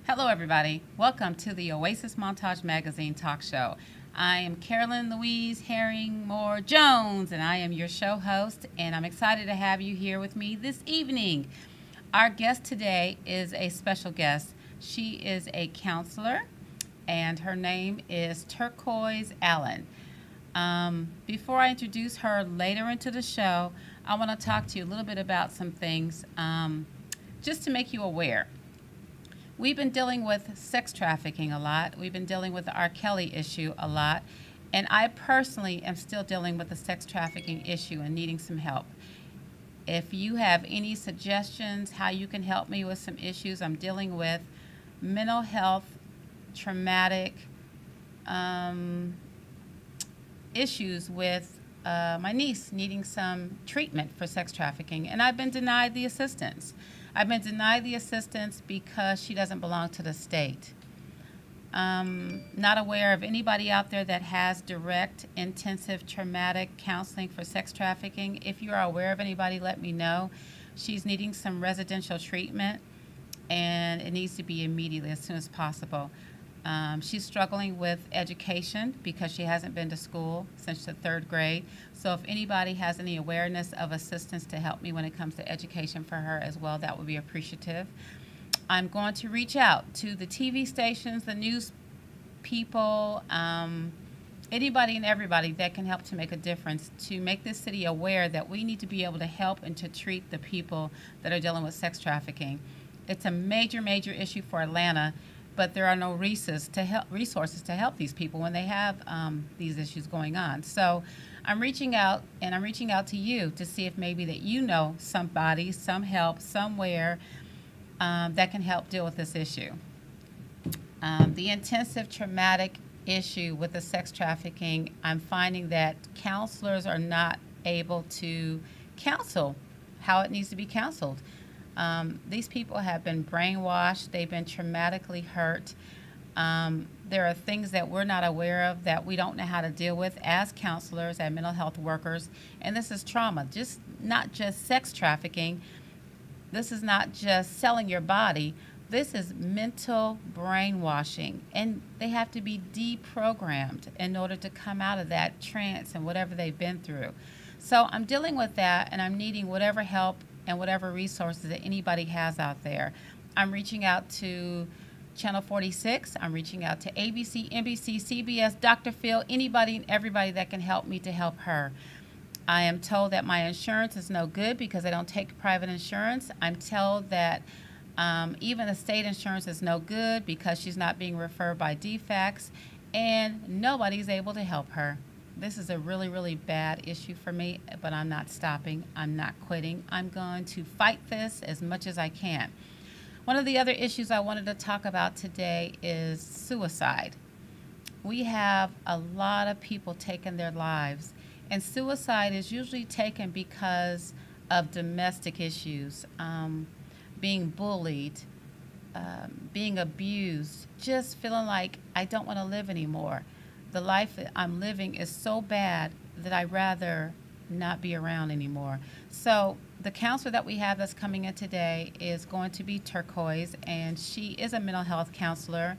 Hello, everybody. Welcome to the Oasis Montage Magazine talk show. I am Carolyn Louise Herring-Moore Jones, and I am your show host, and I'm excited to have you here with me this evening. Our guest today is a special guest. She is a counselor, and her name is Turquoise Allen. Before I introduce her later into the show, I want to talk to you a little bit about some things just to make you aware. We've been dealing with sex trafficking a lot. We've been dealing with the R. Kelly issue a lot. And I personally am still dealing with the sex trafficking issue and needing some help. If you have any suggestions how you can help me with some issues I'm dealing with, mental health, traumatic issues with my niece needing some treatment for sex trafficking, and I've been denied the assistance. I've been denied the assistance because she doesn't belong to the state. Not aware of anybody out there that has direct, intensive, traumatic counseling for sex trafficking. If you are aware of anybody, let me know. She's needing some residential treatment, and it needs to be immediately, as soon as possible. She's struggling with education because she hasn't been to school since the 3rd grade. So if anybody has any awareness of assistance to help me when it comes to education for her as well, that would be appreciative. I'm going to reach out to the TV stations, the news people, anybody and everybody that can help to make a difference, to make this city aware that we need to be able to help and to treat the people that are dealing with sex trafficking. It's a major, major issue for Atlanta, but there are no resources to help these people when they have these issues going on. So I'm reaching out, and I'm reaching out to you to see if maybe that you know somebody, some help, somewhere that can help deal with this issue. The intensive traumatic issue with the sex trafficking, I'm finding that counselors are not able to counsel how it needs to be counseled. These people have been brainwashed. They've been traumatically hurt. There are things that we're not aware of that we don't know how to deal with as counselors and mental health workers. And this is trauma, not just sex trafficking. This is not just selling your body. This is mental brainwashing. And they have to be deprogrammed in order to come out of that trance and whatever they've been through. So I'm dealing with that, and I'm needing whatever help and whatever resources that anybody has out there. I'm reaching out to Channel 46. I'm reaching out to ABC, NBC, CBS, Dr. Phil, anybody and everybody that can help me to help her. I am told that my insurance is no good because I don't take private insurance. I'm told that even the state insurance is no good because she's not being referred by DFACS, and nobody's able to help her. This is a really, really bad issue for me, but I'm not stopping. I'm not quitting. I'm going to fight this as much as I can. One of the other issues I wanted to talk about today is suicide. We have a lot of people taking their lives, and suicide is usually taken because of domestic issues, being bullied, being abused, just feeling like I don't want to live anymore. The life that I'm living is so bad that I'd rather not be around anymore. So the counselor that we have that's coming in today is going to be Turquoise, and she is a mental health counselor.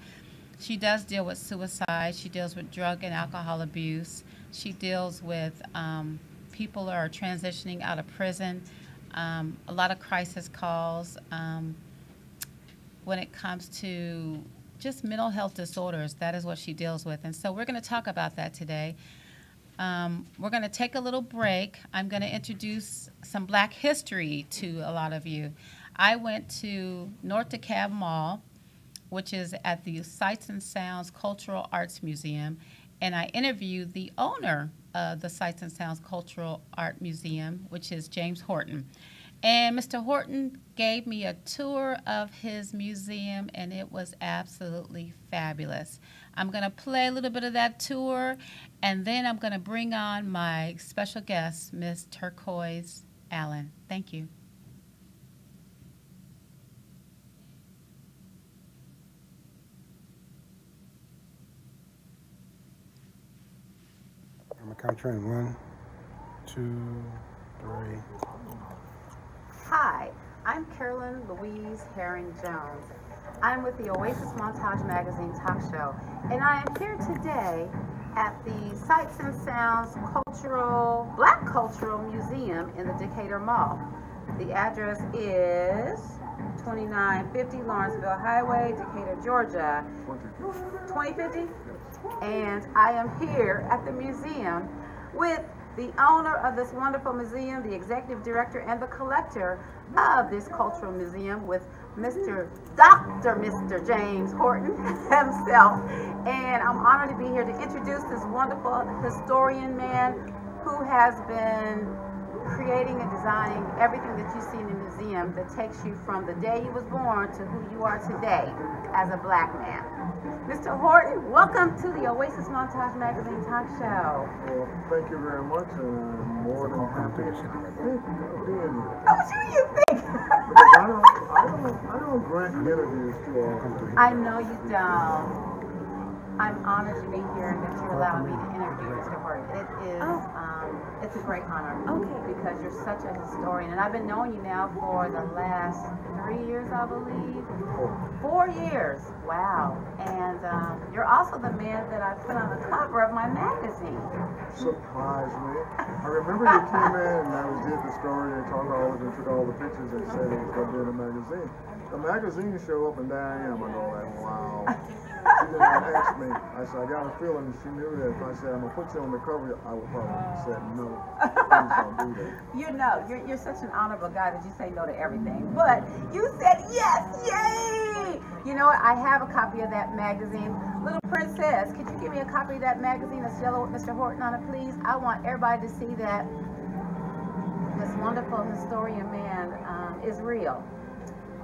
She does deal with suicide. She deals with drug and alcohol abuse. She deals with people who are transitioning out of prison, a lot of crisis calls when it comes to just mental health disorders. That is what she deals with. And so we're going to talk about that today. We're going to take a little break. I'm going to introduce some Black history to a lot of you. I went to North DeKalb Mall, which is at the Sights and Sounds Cultural Arts Museum, and I interviewed the owner of the Sights and Sounds Cultural Art Museum, which is James Horton. And Mr. Horton gave me a tour of his museum, and it was absolutely fabulous. I'm going to play a little bit of that tour, and then I'm going to bring on my special guest, Miss Turquoise Allen. Thank you. I'm going to count you in 1, 2, 3. Hi, I'm Carolyn Louise Herring-Jones, I'm with the Oasis Montage magazine talk show, and I am here today at the Sights and Sounds Black Cultural Museum in the Decatur Mall. The address is 2950 Lawrenceville Highway, Decatur, Georgia, 2050. And I am here at the museum with the owner of this wonderful museum, the executive director, and the collector of this cultural museum with Dr. Mr. James Horton himself. And I'm honored to be here to introduce this wonderful historian man who has been creating and designing everything that you see in the museum that takes you from the day you was born to who you are today as a black man. Mr. Horton, welcome to the Oasis Montage magazine talk show. Well, thank you very much, and I'm more than happy to being here. Oh, sure you think? Because I don't grant interviews too often. I know you don't. I'm honored to be here and that you're allowing me to interview Mr. Horton. It is, it's a great honor. Okay. Because you're such a historian, and I've been knowing you now for the last 3 years, I believe. 4 years. Wow. And you're also the man that I put on the cover of my magazine. Surprised me. I remember you came in and I did the story and talked all of it and took all the pictures and said it was going to be in a magazine. The magazine show up and there I am. I go like, wow. She did not ask me. I said, I got a feeling she knew that if I said, I'm going to put you on the cover, I would probably have said no. Please don't do that. You know, you're such an honorable guy that you say no to everything. But you said yes, yay! You know what? I have a copy of that magazine. Little Princess, could you give me a copy of that magazine that's yellow with Mr. Horton on it, please? I want everybody to see that this wonderful historian man is real.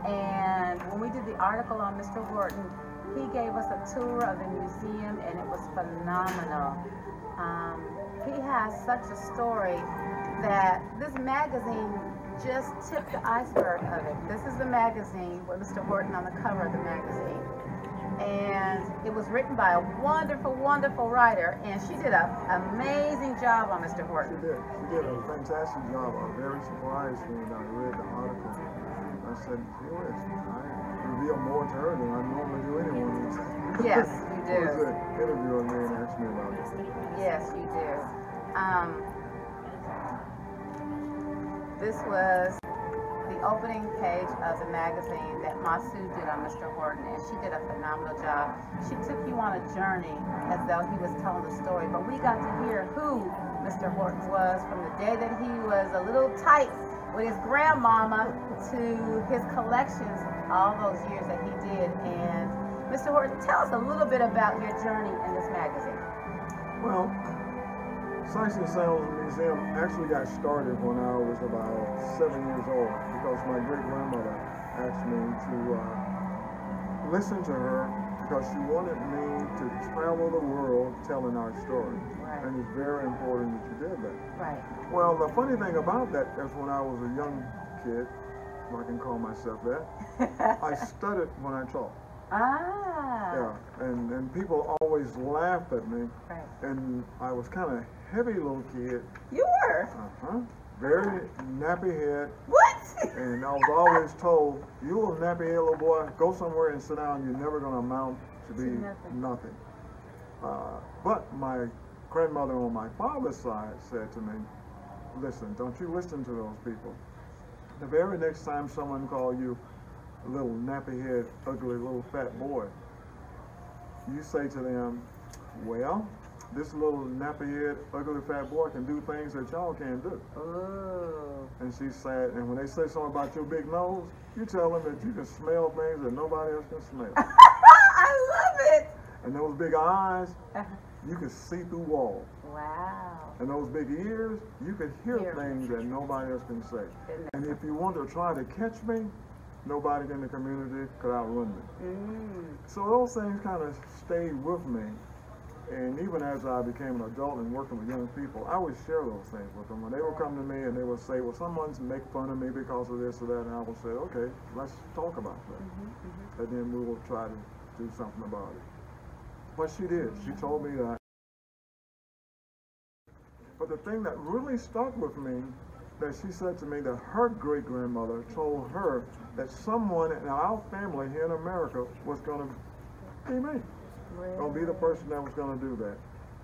And when we did the article on Mr. Horton, he gave us a tour of the museum, and it was phenomenal. He has such a story that this magazine just tipped the iceberg of it. This is the magazine with Mr. Horton on the cover of the magazine. And it was written by a wonderful, wonderful writer, and she did an amazing job on Mr. Horton. She did. She did a fantastic job. I was very surprised when I read the article. I said, gee whiz, I reveal more to her than I normally do anyone. Yes, you do. Who's an interviewer me and asked me about it. Yes, you do. This was the opening page of the magazine that Masu did on Mr. Horton, and she did a phenomenal job. She took you on a journey as though he was telling the story, but we got to hear who Mr. Horton was from the day that he was a little tight with his grandmama to his collections, all those years that he did. And Mr. Horton, tell us a little bit about your journey in this magazine. Well, Sights and Sounds Museum actually got started when I was about 7 years old because my great-grandmother asked me to listen to her because she wanted me to travel the world telling our story. Right. And it's very important that you did that. Right. Well, the funny thing about that is when I was a young kid, if I can call myself that, I stuttered when I talked. Ah. Yeah, and people always laughed at me. Right. And I was kind of heavy little kid. You were? Uh-huh. Very nappy head. What? And I was always told, you little nappy head little boy, go somewhere and sit down. You're never going to amount to be nothing. But my grandmother on my father's side said to me, listen, don't you listen to those people. The very next time someone calls you a little nappy head, ugly little fat boy, you say to them, well, this little nappy head, ugly fat boy can do things that y'all can't do. Oh. And she said, and when they say something about your big nose, you tell them that you can smell things that nobody else can smell. I love it. And those big eyes, you can see through walls. Wow. And those big ears, you can hear things that nobody else can say. And if you want to try to catch me, nobody in the community could outrun me. So those things kind of stayed with me. And even as I became an adult and working with young people, I would share those things with them. When they would come to me and they would say, well, someone's making fun of me because of this or that, and I would say, okay, let's talk about that. And then we will try to do something about it. But she did. She told me that. But the thing that really stuck with me that she said to me that her great-grandmother told her that someone in our family here in America was going to be me. Going to be the person that was going to do that.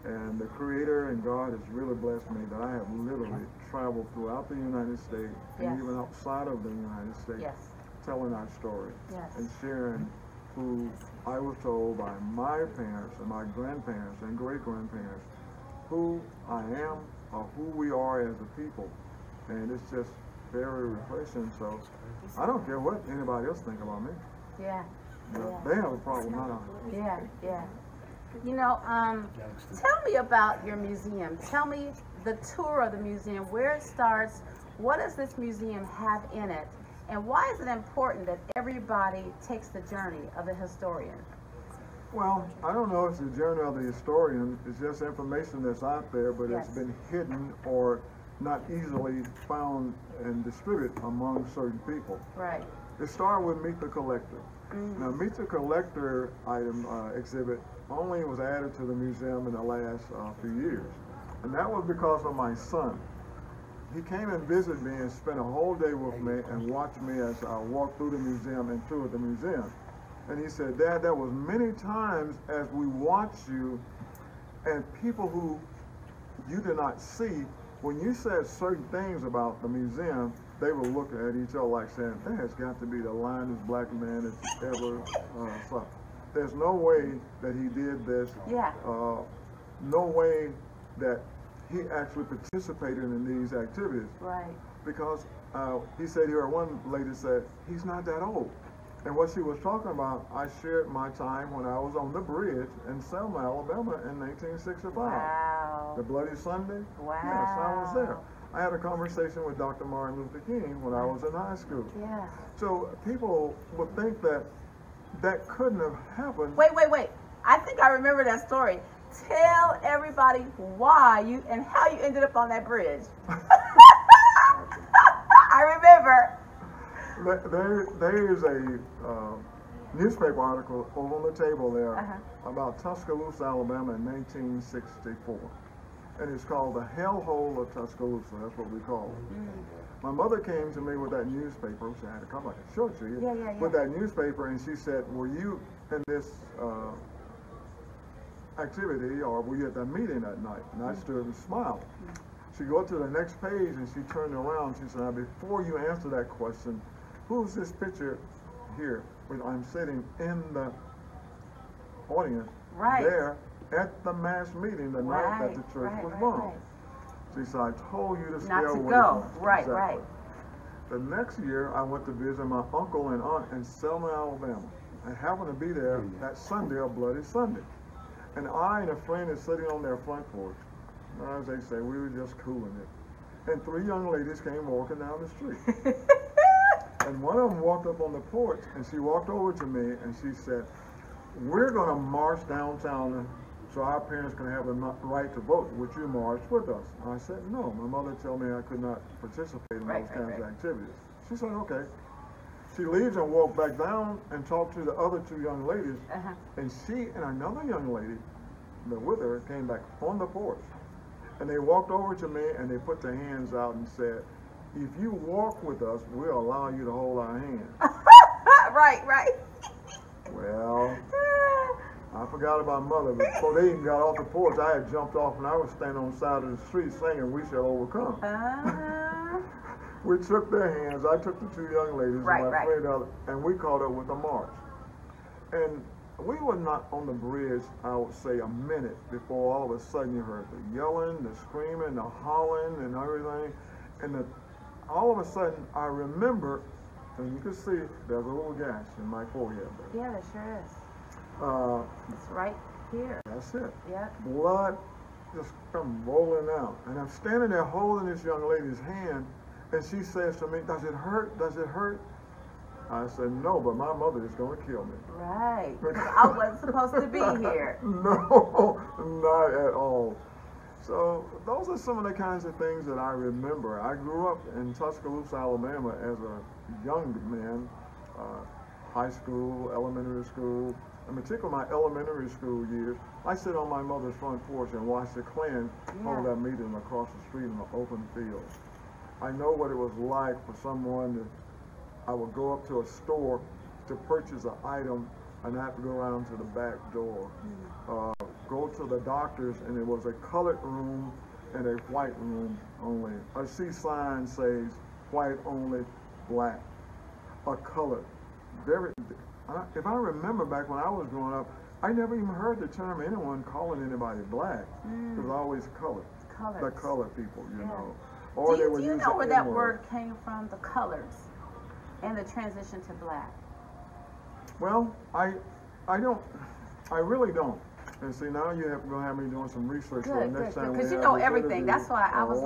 And the Creator and God has really blessed me that I have literally traveled throughout the United States and even outside of the United States telling our story and sharing who I was told by my parents and my grandparents and great-grandparents who I am or who we are as a people. And it's just very refreshing. So I don't care what anybody else think about me. Yeah. They have a problem, not I. Yeah. You know, tell me about your museum. Tell me the tour of the museum, where it starts, what does this museum have in it, and why is it important that everybody takes the journey of the historian? Well, I don't know if it's the journey of the historian. It's just information that's out there, but it's been hidden or not easily found and distributed among certain people. Right. It started with Meet the Collector. Now, Meet the Collector item exhibit only was added to the museum in the last few years. And that was because of my son. He came and visited me and spent a whole day with me and watched me as I walked through the museum and toured the museum. And he said, Dad, there was many times as we watched you and people who you did not see, when you said certain things about the museum, they were looking at each other like saying, that has got to be the linest black man that's ever saw. There's no way that he did this. No way that he actually participated in these activities. Right. Because he said here, one lady said, he's not that old. And what she was talking about, I shared my time when I was on the bridge in Selma, Alabama in 1965. Wow. The Bloody Sunday. Wow. Yes, I was there. I had a conversation with Dr. Martin Luther King when I was in high school. Yeah. So people would think that that couldn't have happened. Wait. I think I remember that story. Tell everybody why you and how you ended up on that bridge. I remember. There is a newspaper article over on the table there about Tuscaloosa, Alabama in 1964. And it's called the Hellhole of Tuscaloosa. That's what we call it. My mother came to me with that newspaper. She had to come, I can show it to you. With that newspaper, and she said, were you in this activity or were you at that meeting that night? And I stood and smiled. She go to the next page and she turned around. She said, now before you answer that question, who's this picture here? When I'm sitting in the audience there at the mass meeting the night that the church was bombed. She said, I told you to stay away. Right. The next year, I went to visit my uncle and aunt in Selma, Alabama. I happened to be there that Sunday, a Bloody Sunday. And I and a friend is sitting on their front porch. As they say, we were just cooling it. And three young ladies came walking down the street. And one of them walked up on the porch, and she walked over to me, and she said, we're going to march downtown so our parents can have the right to vote. Would you march with us? I said, no. My mother told me I could not participate in those kinds of activities. She said, okay. She leaves and walked back down and talked to the other two young ladies. And she and another young lady that with her came back on the porch. And they walked over to me and they put their hands out and said, if you walk with us, we'll allow you to hold our hands. Right. Well, I forgot about mother, but before they even got off the porch, I had jumped off and I was standing on the side of the street singing, We Shall Overcome. We took their hands, I took the two young ladies and my friend, and we caught up with the march. And we were not on the bridge, I would say, a minute before all of a sudden you heard the yelling, the screaming, the hollering and everything. And all of a sudden I remember, and you can see there's a little gash in my forehead there. Yeah, there sure is. It's right here. That's it. Yeah. Blood just come rolling out. And I'm standing there holding this young lady's hand, and she says to me, does it hurt? Does it hurt? I said, no, but my mother is going to kill me. Right. Because I wasn't supposed to be here. No, not at all. So those are some of the kinds of things that I remember. I grew up in Tuscaloosa, Alabama as a young man, high school, elementary school. In particular, my elementary school years, I sit on my mother's front porch and watch the Klan hold that meeting across the street in the open field. I know what it was like for someone to, I would go up to a store to purchase an item and I have to go around to the back door. Go to the doctor's and it was a colored room and a white room only. I see sign says white only, black, or colored. If I remember back when I was growing up, I never even heard the term anyone calling anybody black. It was always colored. The colored people, you know. Or do you know where that word came from, the colors, and the transition to black? Well, I really don't. And see, now you're going to have me doing some research for the next time. Because you know everything. That's why I was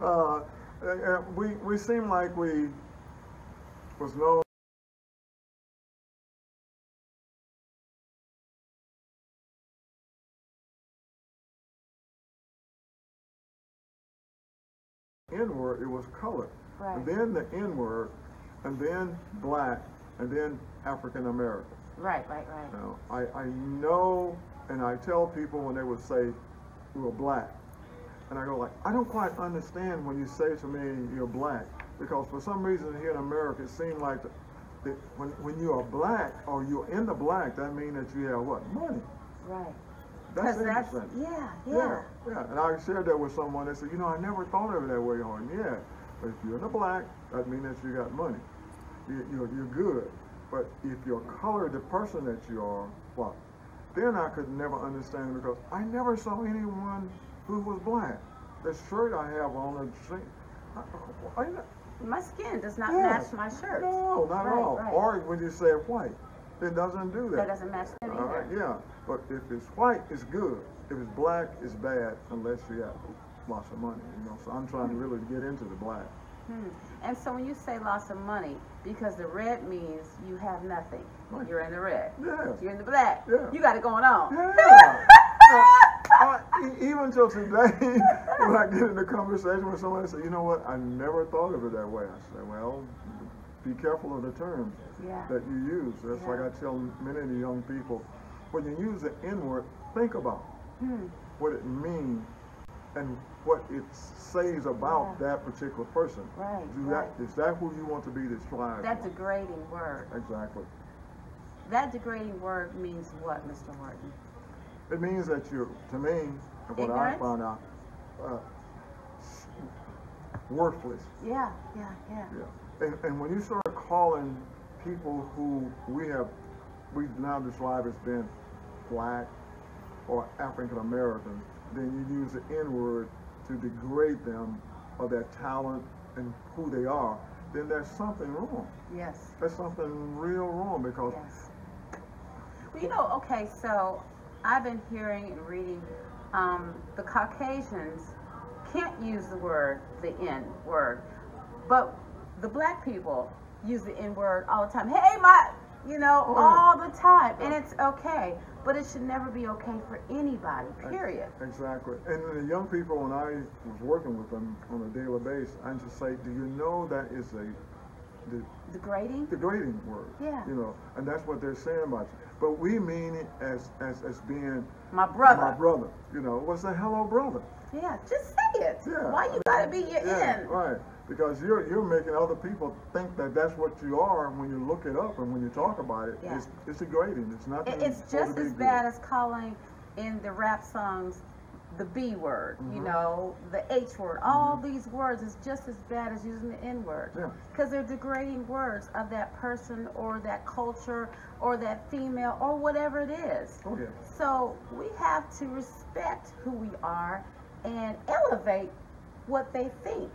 no. We seem like we was known N-word, it was colored. Right. And then the N-word, and then black, and then African American. Right. Now, I know, and I tell people when they would say, you're black. And I go like, I don't quite understand when you say to me, you're black. Because for some reason here in America, it seems like when you are black, or you're in the black, that means that you have what? Money. Right. That's interesting. Yeah. And I shared that with someone. They said, I never thought of it that way, Horton. Yeah, but if you're in the black, that means that you got money. You're good. But if you're colored, the person that you are, well, then I could never understand it because I never saw anyone who was black. The shirt I have on, my skin does not match my shirt. No, not at all. Right. Or when you say white, it doesn't do that. That doesn't match them either. Yeah, but if it's white, it's good. If it's black, it's bad unless you have lots of money. So I'm trying to really get into the black. And so when you say lots of money, because the red means you have nothing. Right. You're in the red. Yeah. You're in the black. Yeah. You got it going on. Yeah. Even till today, when I get in a conversation with somebody, I say, you know what, I never thought of it that way. I say, well, be careful of the terms that you use. That's like I tell many of the young people, when you use the N-word, think about what it means and what it says about that particular person. Right. Is that who you want to be described? That degrading word. Exactly. That degrading word means what, Mr. Horton? It means that you're, to me, what I found out, worthless. Yeah. And when you start calling people who we now describe as being black or African American, then you use the N-word to degrade them or their talent and who they are, then there's something wrong. Yes. There's something real wrong because... Yes. Well, okay, so I've been hearing and reading the Caucasians can't use the N-word, but the black people use the N-word all the time. Hey, all the time, and it's okay, but it should never be okay for anybody, period. Exactly. And the young people, when I was working with them on a daily basis, I just say, do you know that is degrading word? Yeah. And that's what they're saying about you. But we mean it as being my brother. My brother. What's a hello brother? Yeah, just say it. Yeah. Why you gotta be your Yeah, N? right. Because you're making other people think that that's what you are when you look it up and when you talk about it. Yeah. It's degrading. It's not. It's just as bad as calling in the rap songs the B word, the H word. All these words is just as bad as using the N word. Yeah. Because they're degrading words of that person or that culture or that female or whatever it is. Oh yeah. So we have to respect who we are and elevate what they think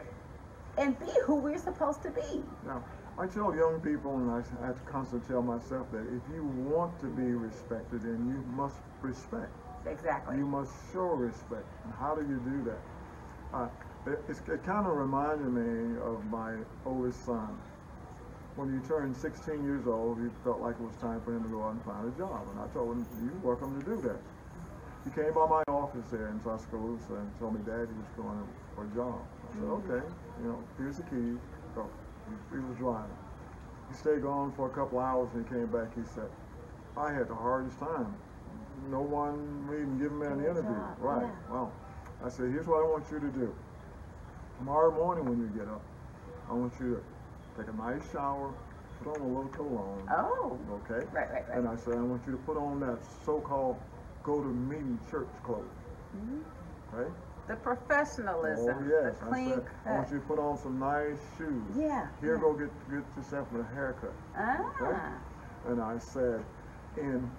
and be who we're supposed to be. Now, I tell young people, and I constantly tell myself that if you want to be respected, then you must respect. Exactly. You must show respect. And how do you do that? It kind of reminded me of my oldest son. When he turned 16 years old, he felt like it was time for him to go out and find a job. And I told him, you're welcome to do that. He came by my office there in Tuscaloosa and told me Dad he was going for a job. I said, okay, here's the key. So he was driving. He stayed gone for a couple hours and he came back. He said, I had the hardest time. No one even giving me an interview. Right. Yeah. Well, I said, here's what I want you to do. tomorrow morning when you get up, I want you to take a nice shower, put on a little cologne. Oh. Okay? Right. And I said, I want you to put on that so-called go-to-meeting church clothes. Mm-hmm. Okay? The professionalism. Oh, yes. The clean cut. I want you to put on some nice shoes. Yeah. Here, go get yourself a haircut. Okay? And I said, and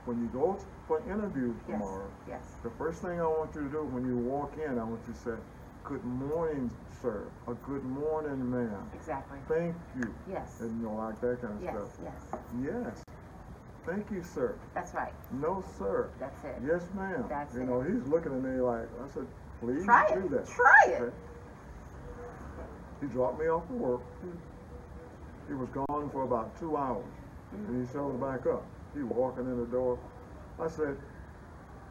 when you go for an interview tomorrow, yes. the first thing I want you to do when you walk in, I want you to say, good morning, sir. A good morning, ma'am. Exactly. Thank you. Yes. And you know, like that kind of stuff. Yes. Thank you, sir. That's right. No, sir. That's it. Yes, ma'am. That's you it. know, he's looking at me like, I said, please Try do it. that. Try it. Okay? He dropped me off for work. He was gone for about 2 hours. And he shows back up. He walking in the door. I said,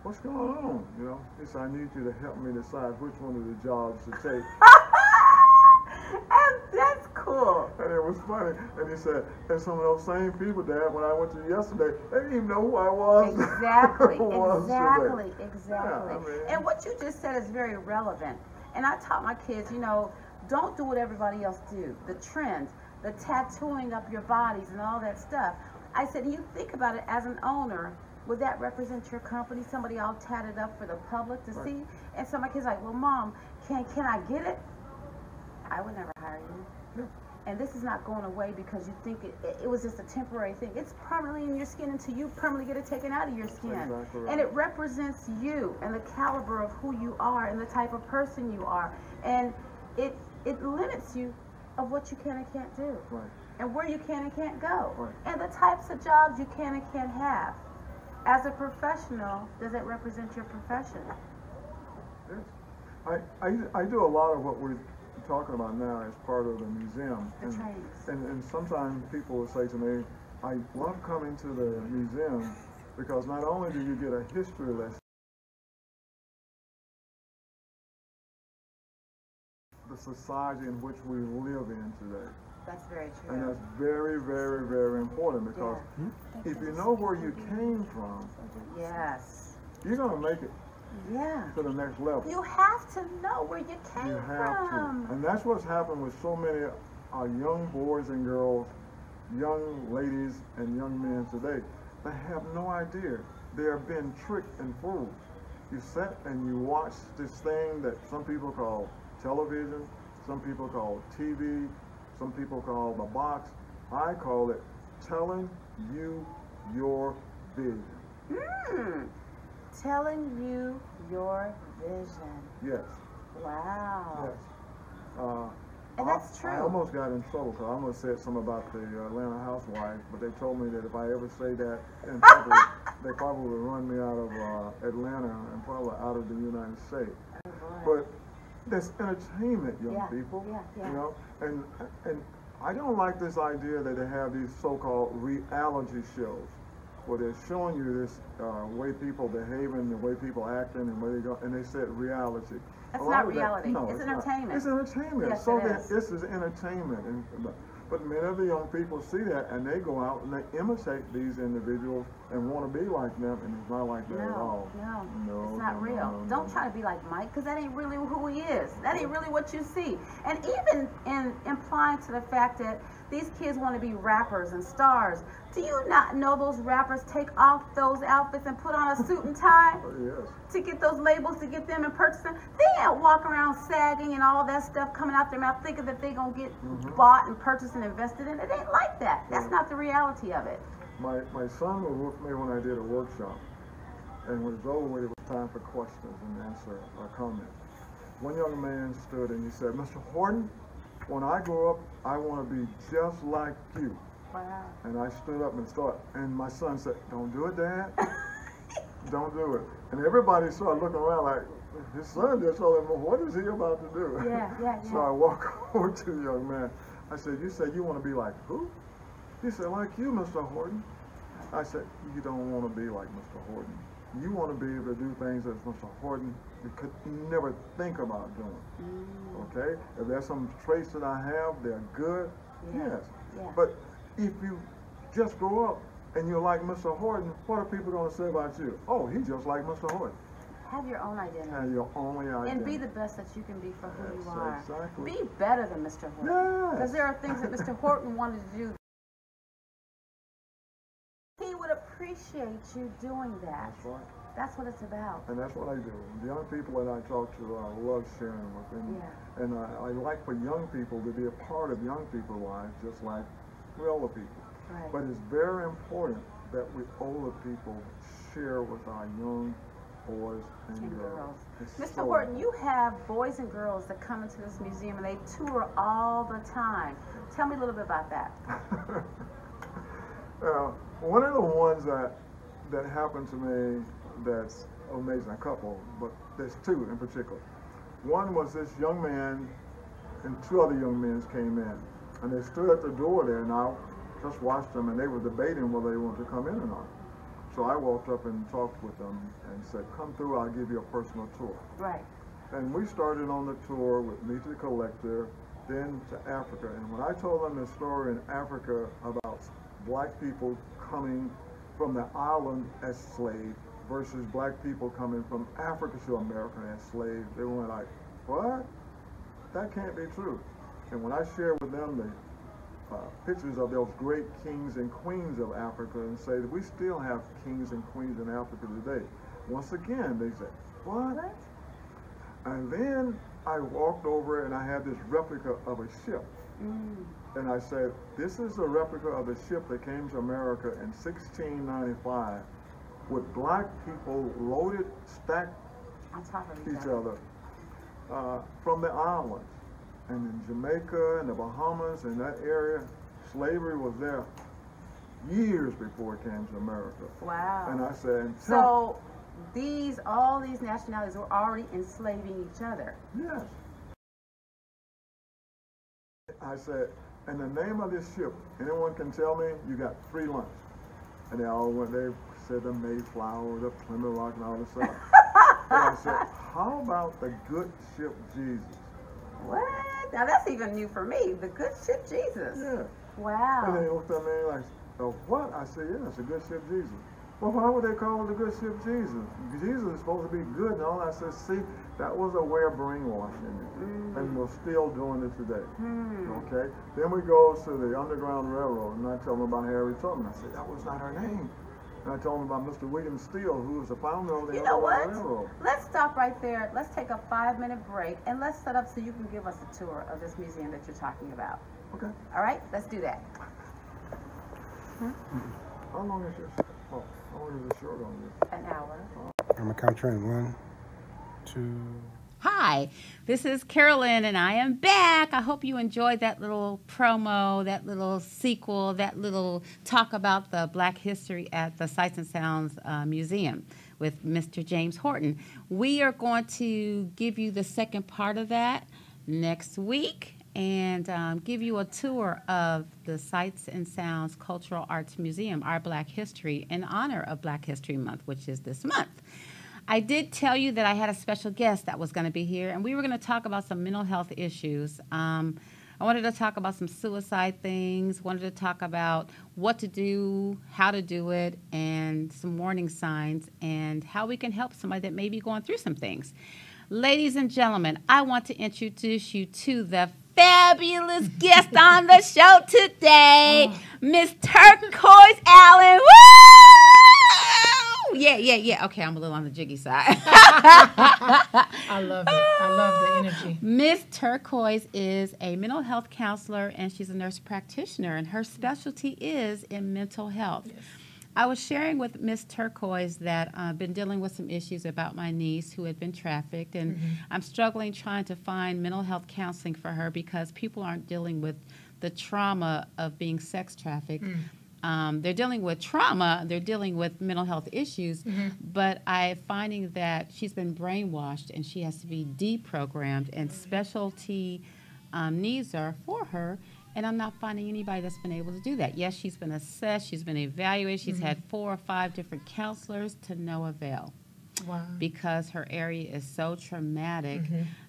what's going on? You know, he said, I need you to help me decide which one of the jobs to take. And that's cool. And it was funny. And he said, and some of those same people, Dad, when I went to yesterday, they didn't even know who I was. Exactly. Exactly. Yeah, I mean, and what you just said is very relevant. And I taught my kids, you know, don't do what everybody else do. The trends, the tattooing up your bodies and all that stuff. I said, you think about it as an owner, would that represent your company? Somebody all tatted up for the public to see? And so my kid's like, well, Mom, can I get it? I would never hire you. And this is not going away because you think it was just a temporary thing. It's permanently in your skin until you permanently get it taken out of your skin. Exactly right. And it represents you and the caliber of who you are and the type of person you are. And it limits you of what you can and can't do. Right. And where you can and can't go. Right. And the types of jobs you can and can't have. As a professional, does it represent your profession? Yes. I do a lot of what we're talking about now as part of the museum. The trainings. And sometimes people will say to me, I love coming to the museum because not only do you get a history lesson, the society in which we live in today. That's very true. And that's very, very, very important because if you know where you came from, yes, you're going to make it yeah, to the next level. you have to know where you came You have from. to. And that's what's happened with so many young boys and girls, young ladies and young men today. They have no idea. They are being tricked and fooled. You sit and you watch this thing that some people call television, some people call TV, some people call the box. I call it telling you your vision. Telling you your vision. Yes. Wow. Yes. And that's true. I almost got in trouble because I almost said something about the Atlanta housewife, but they told me that if I ever say that in public, they probably would run me out of Atlanta and probably out of the United States. Oh, but there's entertainment, young people. Yeah. You know, and I don't like this idea that they have these so-called reality shows where they're showing you this way people behaving, the way people acting, and where they go, and they said reality. That's not reality. No, it's not. entertainment. It's entertainment. Yes, So it that is. this is entertainment. But many of the young people see that and they go out and they imitate these individuals and want to be like them, and it's not like that at all. No, it's not real. Don't try to be like Mike, because that ain't really who he is. That ain't really what you see. And even in implying to the fact that these kids want to be rappers and stars, do you not know those rappers take off those outfits and put on a suit and tie to get those labels, to get them and purchase them? They ain't walking around sagging and all that stuff coming out their mouth thinking that they going to get bought and purchased and invested in. It ain't like that. That's not the reality of it. My son was with me when I did a workshop, and when it was over with, it was time for questions and answer or comments. One young man stood and he said, Mr. Horton, when I grow up, I want to be just like you. Wow. And I stood up and started, and my son said, don't do it, Dad. Don't do it. And everybody started looking around like, his son just told him, well, what is he about to do? Yeah. So I walked over to the young man. I said, you said you want to be like who? He said, like you, Mr. Horton. I said, you don't want to be like Mr. Horton. You want to be able to do things that Mr. Horton could never think about doing. Okay? If there's some traits that I have, they're good, yes. But if you just grow up and you're like Mr. Horton, what are people going to say about you? Oh, he's just like Mr. Horton. Have your own identity. Have your only identity. And be the best that you can be for who you are. Exactly. Be better than Mr. Horton. Because there are things that Mr. Horton wanted to do. He would appreciate you doing that. That's right. That's what it's about. And that's what I do. The young people that I talk to, I love sharing with them. Yeah. And I like for young people to be a part of young people's lives, just like we older people. Right. But it's very important that we older people share with our young boys and girls. Mr. Horton, you have boys and girls that come into this museum and they tour all the time. Tell me a little bit about that. One of the ones that happened to me that's amazing, a couple, but there's two in particular. One was this young man and two other young men came in, and they stood at the door there, and I just watched them, and they were debating whether they wanted to come in or not. So I walked up and talked with them and said, come through, I'll give you a personal tour. Right. And we started on the tour with Meet the Collector, then to Africa. And when I told them the story in Africa about black people coming from the island as slaves versus black people coming from Africa to America as slaves, they were like, what? That can't be true. And when I shared with them the pictures of those great kings and queens of Africa and say that we still have kings and queens in Africa today, once again they said, what? And then I walked over and I had this replica of a ship. And I said, this is a replica of the ship that came to America in 1695 with black people loaded, stacked on top of each other from the islands. And in Jamaica and the Bahamas and that area, slavery was there years before it came to America. Wow. And I said, so all these nationalities were already enslaving each other. Yes. I said, in the name of this ship, anyone can tell me you got free lunch. And they all went, they said the Mayflower, the Plymouth Rock, and all this stuff. And I said, how about the good ship Jesus? What? Now that's even new for me. The good ship Jesus. Yeah. Wow. And they looked at me like, oh, what? I said, yeah, it's a good ship Jesus. Well, why would they call it the good ship Jesus? Jesus is supposed to be good and all. I said, see, that was a way of brainwashing it. And we're still doing it today. Okay? Then we go to the Underground Railroad, and I tell them about Harriet Tubman. I said, that was not her name. And I told them about Mr. William Steele, who was the founder of the Underground Railroad. Let's stop right there. Let's take a 5-minute break, and let's set up so you can give us a tour of this museum that you're talking about. Okay. All right? Let's do that. How long is this? Oh, how long is the short on this? An hour. I'm gonna count train 1, 2. Hi, this is Carolyn and I am back. I hope you enjoyed that little promo, that little sequel, that little talk about the Black history at the Sights and Sounds Museum with Mr. James Horton. We are going to give you the second part of that next week and give you a tour of the Sights and Sounds Cultural Arts Museum, our Black History, in honor of Black History Month, which is this month. I did tell you that I had a special guest that was going to be here, and we were going to talk about some mental health issues. I wanted to talk about some suicide things, wanted to talk about what to do, how to do it, and some warning signs, and how we can help somebody that may be going through some things. Ladies and gentlemen, I want to introduce you to the fabulous guest on the show today, Miss Turquoise Allen. Woo! Yeah. Okay, I'm a little on the jiggy side. I love it. I love the energy. Miss Turquoise is a mental health counselor, and she's a nurse practitioner, and her specialty is in mental health. Yes. I was sharing with Miss Turquoise that I've been dealing with some issues about my niece who had been trafficked, and I'm struggling trying to find mental health counseling for her because people aren't dealing with the trauma of being sex trafficked. They're dealing with trauma, they're dealing with mental health issues, but I'm finding that she's been brainwashed and she has to be deprogrammed, and specialty needs are for her, and I'm not finding anybody that's been able to do that. Yes, she's been assessed, she's been evaluated, she's had 4 or 5 different counselors to no avail. Wow. because her area is so traumatic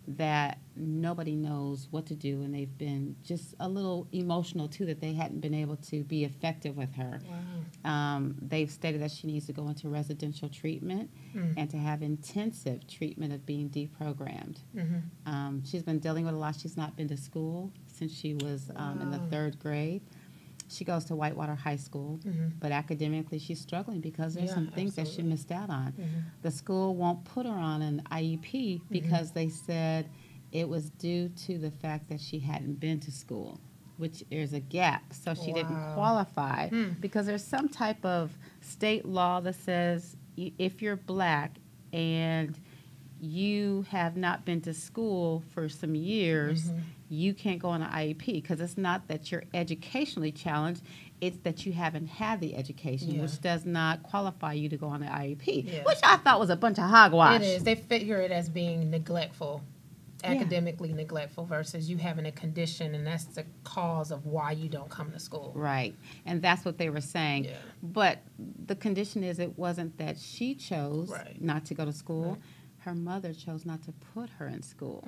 that nobody knows what to do, and they've been just a little emotional too that they hadn't been able to be effective with her. Wow. They've stated that she needs to go into residential treatment and to have intensive treatment of being deprogrammed. She's been dealing with a lot. She's not been to school since she was in the 3rd grade. She goes to Whitewater High School, but academically she's struggling because there's some things that she missed out on. The school won't put her on an IEP because they said it was due to the fact that she hadn't been to school, which there's a gap. So she didn't qualify because there's some type of state law that says if you're black and you have not been to school for some years, you can't go on an IEP because it's not that you're educationally challenged, it's that you haven't had the education, which does not qualify you to go on an IEP, which I thought was a bunch of hogwash. It is. They figure it as being neglectful, academically neglectful, versus you having a condition, and that's the cause of why you don't come to school. Right. And that's what they were saying. Yeah. But the condition is it wasn't that she chose not to go to school. Her mother chose not to put her in school.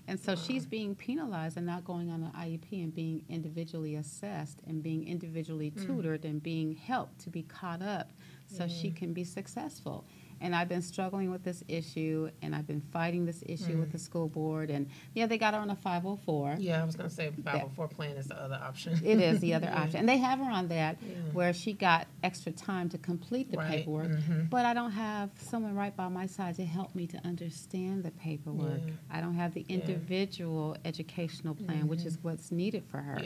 And so she's being penalized and not going on an IEP and being individually assessed and being individually tutored and being helped to be caught up so she can be successful. And I've been struggling with this issue, and I've been fighting this issue with the school board. And, they got her on a 504. Yeah, I was going to say 504 plan is the other option. It is the other option. And they have her on that where she got extra time to complete the paperwork. But I don't have someone right by my side to help me to understand the paperwork. I don't have the individual educational plan, which is what's needed for her.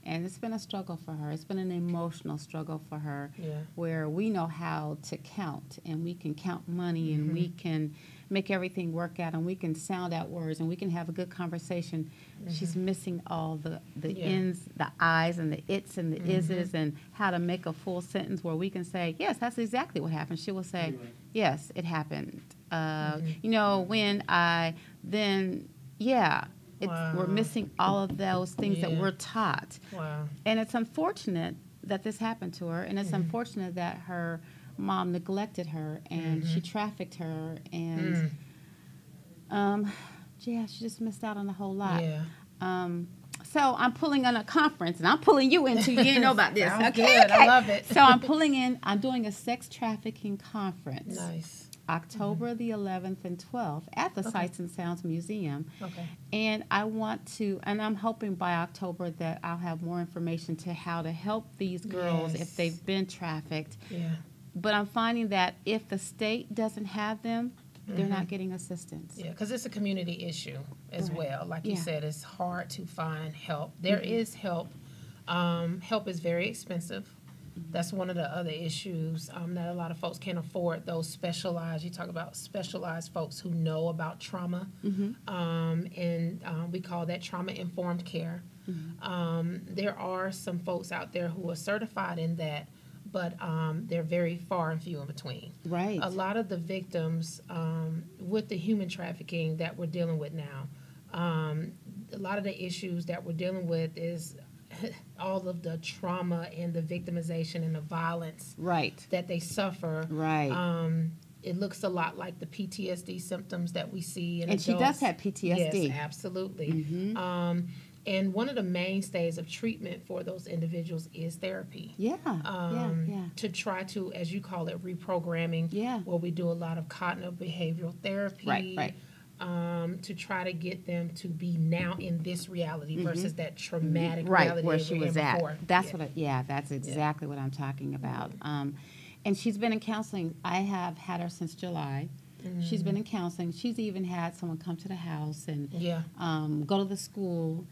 And it's been a struggle for her. It's been an emotional struggle for her where we know how to count, and we can count money, and we can make everything work out, and we can sound out words, and we can have a good conversation. She's missing all the ends, the I's, and the it's, and the is's, and how to make a full sentence where we can say, yes, that's exactly what happened. She will say, yes, it happened. When I then, we're missing all of those things that we're taught. And it's unfortunate that this happened to her, and it's unfortunate that her mom neglected her, and she trafficked her, and she just missed out on a whole lot. So I'm pulling on a conference, and I'm pulling you into, you didn't know about this. Okay. I love it. So I'm doing a sex trafficking conference. Nice. October the 11th and 12th at the Sights and Sounds Museum. And I'm hoping by October that I'll have more information to how to help these girls if they've been trafficked. But I'm finding that if the state doesn't have them, they're not getting assistance. Yeah, because it's a community issue as well. Like you said, it's hard to find help. There is help. Help is very expensive. That's one of the other issues that a lot of folks can't afford. Those specialized, you talk about specialized folks who know about trauma, and we call that trauma-informed care. There are some folks out there who are certified in that, but they're very far and few in between. Right. A lot of the victims with the human trafficking that we're dealing with now, a lot of the issues that we're dealing with is all of the trauma and the victimization and the violence that they suffer. It looks a lot like the PTSD symptoms that we see in adults. And she does have PTSD. Yes, absolutely. And one of the mainstays of treatment for those individuals is therapy. To try to, as you call it, reprogramming, where we do a lot of cognitive behavioral therapy. To try to get them to be now in this reality versus that traumatic reality where she was at. Before. That's that's exactly what I'm talking about. And she's been in counseling. I have had her since July. She's been in counseling. She's even had someone come to the house and go to the school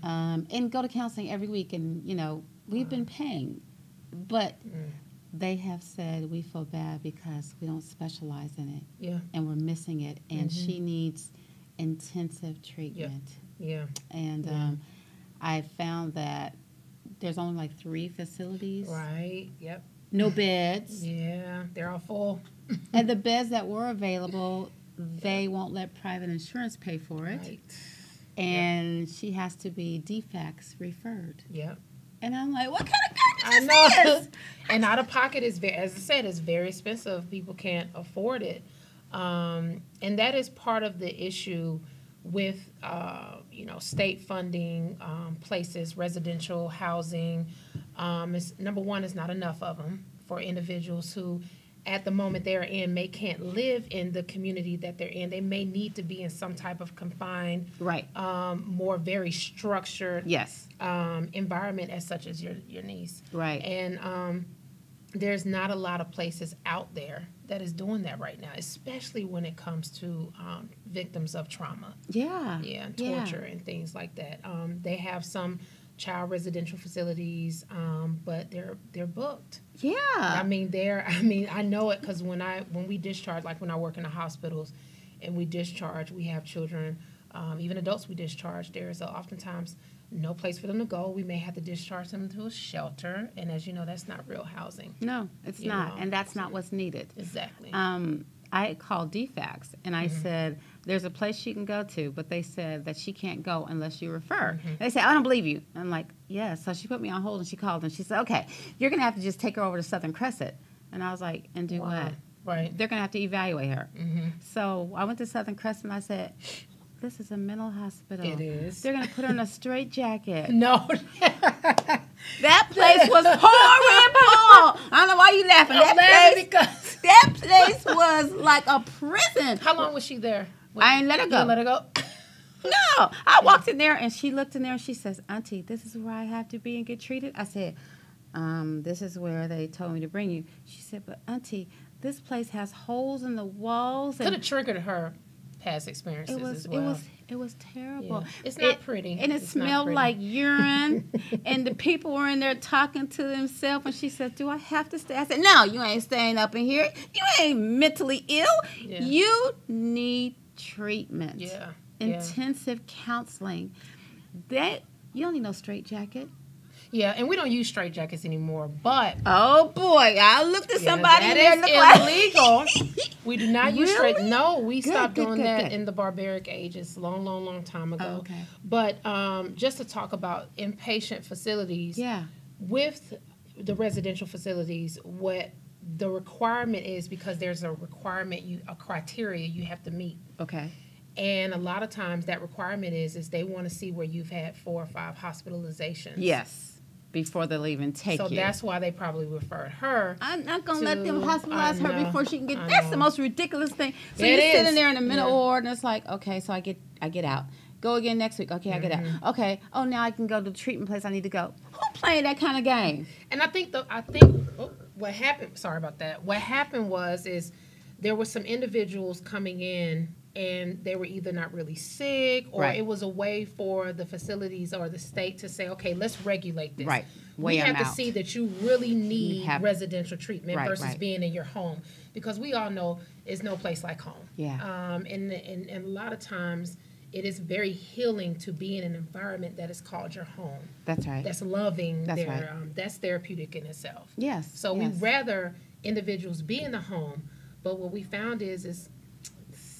and go to counseling every week. And, we've been paying. But they have said we feel bad because we don't specialize in it. And we're missing it. And she needs intensive treatment. And I found that there's only like 3 facilities. No beds. They're all full. And the beds that were available, they won't let private insurance pay for it. And she has to be DFACS referred. And I'm like, what kind of garbage is this? And out of pocket is, as I said, is very expensive. People can't afford it. And that is part of the issue with, state funding places, residential housing. Number one, is not enough of them for individuals who, at the moment they're in, can't live in the community that they're in. They may need to be in some type of confined, Right. More very structured Yes. environment, as such as your niece. Right. And there's not a lot of places out there that is doing that right now, especially when it comes to victims of trauma. Yeah. Yeah, and torture and things like that. They have some child residential facilities, but they're booked. Yeah. I mean, I know it because when we discharge, like when I work in the hospitals and we discharge, we have children, even adults we discharge. There's oftentimes no place for them to go. We may have to discharge them to a shelter, and as you know, that's not real housing. No, it's not, and that's not what's needed. Exactly. I called DFACS, and I said, there's a place she can go to, but they said that she can't go unless you refer. And they said, I don't believe you. I'm like, yeah. So she put me on hold, and she called, and she said, okay, you're going to have to just take her over to Southern Crescent. And I was like, and do what? Right. They're going to have to evaluate her. So I went to Southern Crescent, and I said, this is a mental hospital. It is. They're going to put her in a straitjacket. No. That place was horrible. I don't know why you laughing. That place was like a prison. How long was she there? I ain't let her go. You let her go? No. I walked in there, and she looked in there, and she says, Auntie, this is where I have to be and get treated? I said, this is where they told me to bring you. She said, but Auntie, this place has holes in the walls. Could have triggered her past experiences as well. It was terrible. Yeah. It's not pretty. And it smelled like urine. And the people were in there talking to themselves. And she said, do I have to stay? I said, no, you ain't staying up in here. You ain't mentally ill. Yeah. You need treatment. Yeah. Intensive counseling. You don't need no straitjacket. Yeah, and we don't use straitjackets anymore, but... Oh, boy. I looked at somebody that there is and illegal. We do not use Really? No, we Good, stopped good, doing good, that good. in the barbaric ages, long time ago. Oh, okay. But just to talk about inpatient facilities, Yeah. with the residential facilities, what the requirement is, because there's a requirement, a criteria you have to meet. Okay. And a lot of times that requirement is they want to see where you've had 4 or 5 hospitalizations. Yes. Before they'll even take you. So that's why they probably referred her. I'm not going to let them hospitalize her before she can get. I That's know. the most ridiculous thing. So It you're sitting is. there in the middle Yeah. ward, and it's like, okay, so I get out. Go again next week. Okay, I get out. Okay. Oh, now I can go to the treatment place I need to go. Who playing that kind of game? And I think what happened. Sorry about that. What happened is there were some individuals coming in, and they were either not really sick, or Right. it was a way for the facilities or the state to say, okay, let's regulate this. Right. We Weigh 'em have to out. see that you really need have- residential treatment Right, versus right. being in your home, because we all know it's no place like home. Yeah. And a lot of times it is very healing to be in an environment that is called your home. That's right. That's loving. That's right. That's therapeutic in itself. Yes. So yes. we'd rather individuals be in the home, but what we found is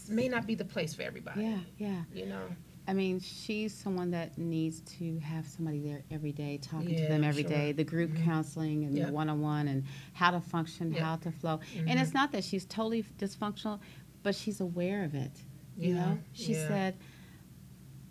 may not be the place for everybody. Yeah, yeah. You know. I mean, she's someone that needs to have somebody there every day, talking to Yeah, them every sure. day, the group counseling and Yeah. the one-on-one and how to function, Yeah. how to flow. And it's not that she's totally dysfunctional, but she's aware of it. You Yeah, know? She yeah. said,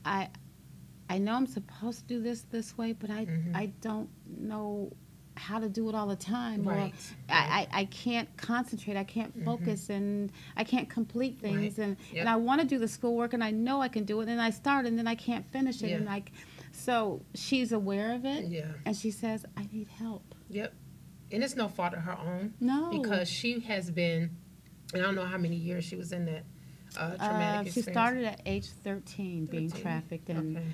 I know I'm supposed to do this way, but I don't know how to do it all the time. Right. Or I can't concentrate, I can't focus, and I can't complete things. Right. And, Yep. and I want to do the schoolwork, and I know I can do it, and I start, and then I can't finish it. Yeah. And so she's aware of it, Yeah. and she says, I need help. Yep. And it's no fault of her own. No. Because she has been, and I don't know how many years she was in that traumatic She experience. started at age 13 being 13. trafficked, and Okay.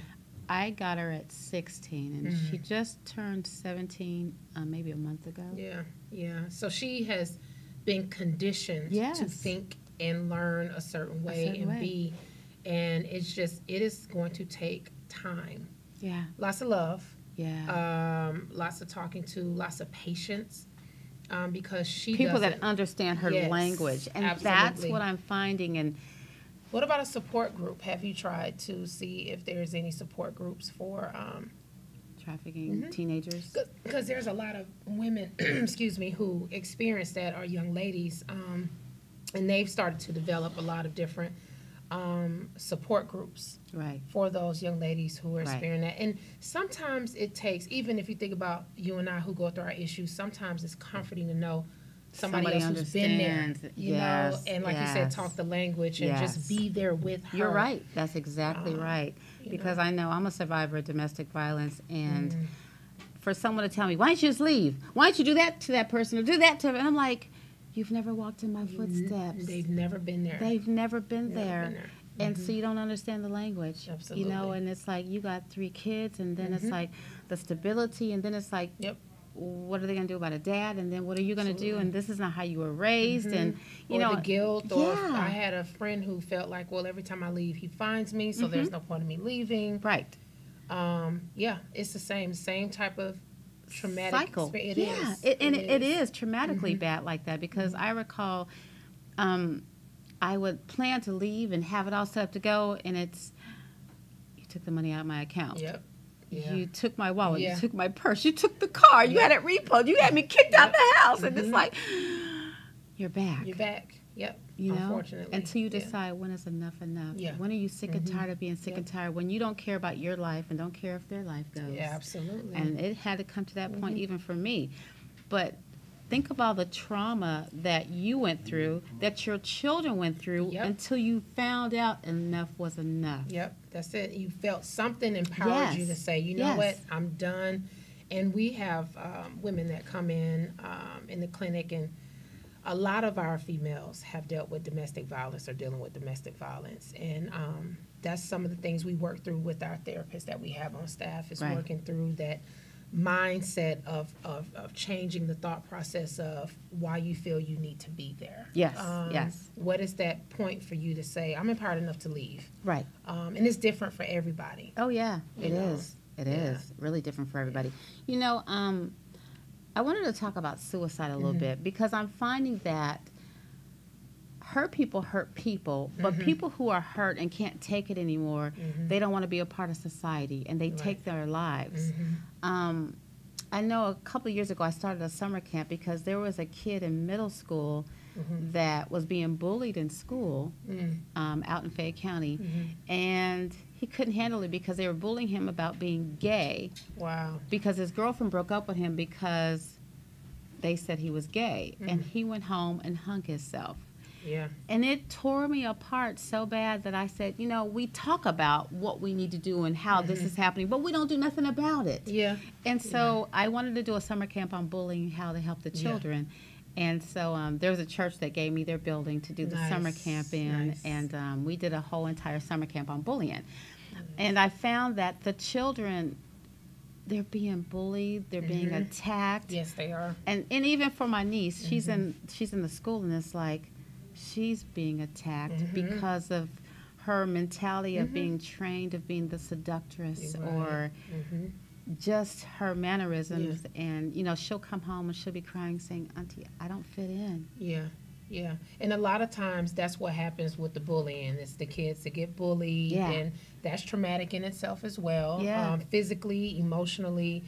I got her at 16, and she just turned 17 maybe a month ago. Yeah, yeah. So she has been conditioned to Yes. think and learn a certain way certain and way. be, and it is going to take time. Yeah, Lots of love, yeah. lots of talking to, lots of patience, because she People doesn't. that understand her Yes, language, and that's absolutely. what I'm finding. And What about a support group? Have you tried to see if there's any support groups for? trafficking teenagers. Because there's a lot of women, excuse me, who experience that, or young ladies And they've started to develop a lot of different support groups Right. for those young ladies who are Right. experiencing that. And sometimes it takes, even if you think about you and I who go through our issues, sometimes it's comforting to know somebody else who's been there, understands. you know, Yes, and like you said, yes. talk the language and Yes. just be there with her. You're right. That's exactly right. you Because know. I know I'm a survivor of domestic violence, and Mm. for someone to tell me, "Why don't you just leave? Why don't you do that to that person or do that to?" And I'm like, "You've never walked in my footsteps. They've never been there. They've never been Never there." been there. And so you don't understand the language, you know, Absolutely. and it's like you got 3 kids, and then it's like the stability, and then it's like, Yep. what are they going to do about a dad? And then what are you going to do? And this is not how you were raised, and you Or know, the guilt, or if yeah. I had a friend who felt like, well, every time I leave, he finds me, so there's no point in me leaving. right. Yeah, it's the same type of traumatic Cycle. It yeah, is. it is traumatically bad like that, because I recall I would plan to leave and have it all set up to go, and it's, you took the money out of my account. Yep. Yeah. You took my wallet, Yeah. you took my purse, you took the car, you had it repoed, you had me kicked out the house, and it's like, you're back. You're back. Yep. You know, Unfortunately. until you Yeah. decide when is enough enough. Yeah. When are you sick and tired of being sick and tired? When you don't care about your life and don't care if their life goes. Yeah, absolutely. And it had to come to that point even for me. But think of all the trauma that you went through, that your children went through, Yep. until you found out enough was enough. Yep, that's it. You felt something empowered you to Yes. say, you know Yes. what, I'm done. And we have women that come in the clinic, and a lot of our females have dealt with domestic violence or dealing with domestic violence. And that's some of the things we work through with our therapists that we have on staff, is Right. working through that mindset of changing the thought process of why you feel you need to be there. Yes, yes. What is that point for you to say, I'm empowered enough to leave? Right. And it's different for everybody. Oh, yeah, it You know, is. It is really different for everybody. You know, I wanted to talk about suicide a little bit, because I'm finding that hurt people, but people who are hurt and can't take it anymore, they don't want to be a part of society, and they take their lives. I know a couple of years ago I started a summer camp because there was a kid in middle school that was being bullied in school out in Fayette County, and he couldn't handle it because they were bullying him about being gay, Wow. because his girlfriend broke up with him because they said he was gay, and he went home and hung himself. Yeah. And it tore me apart so bad that I said, you know, we talk about what we need to do and how this is happening, but we don't do nothing about it. Yeah. And so I wanted to do a summer camp on bullying, how to help the children. And so there was a church that gave me their building to do the summer Nice, camp in, nice. and we did a whole entire summer camp on bullying. And I found that the children, they're being bullied, they're being attacked. Yes, they are. And even for my niece, she's in the school, and it's like she's being attacked because of her mentality of being trained, of being the seductress, Right. or just her mannerisms. And you know, she'll come home and she'll be crying, saying, "Auntie, I don't fit in." Yeah. Yeah. And a lot of times that's what happens with the bullying. It's the kids that get bullied, Yeah. and that's traumatic in itself as well. Yeah. Physically, emotionally.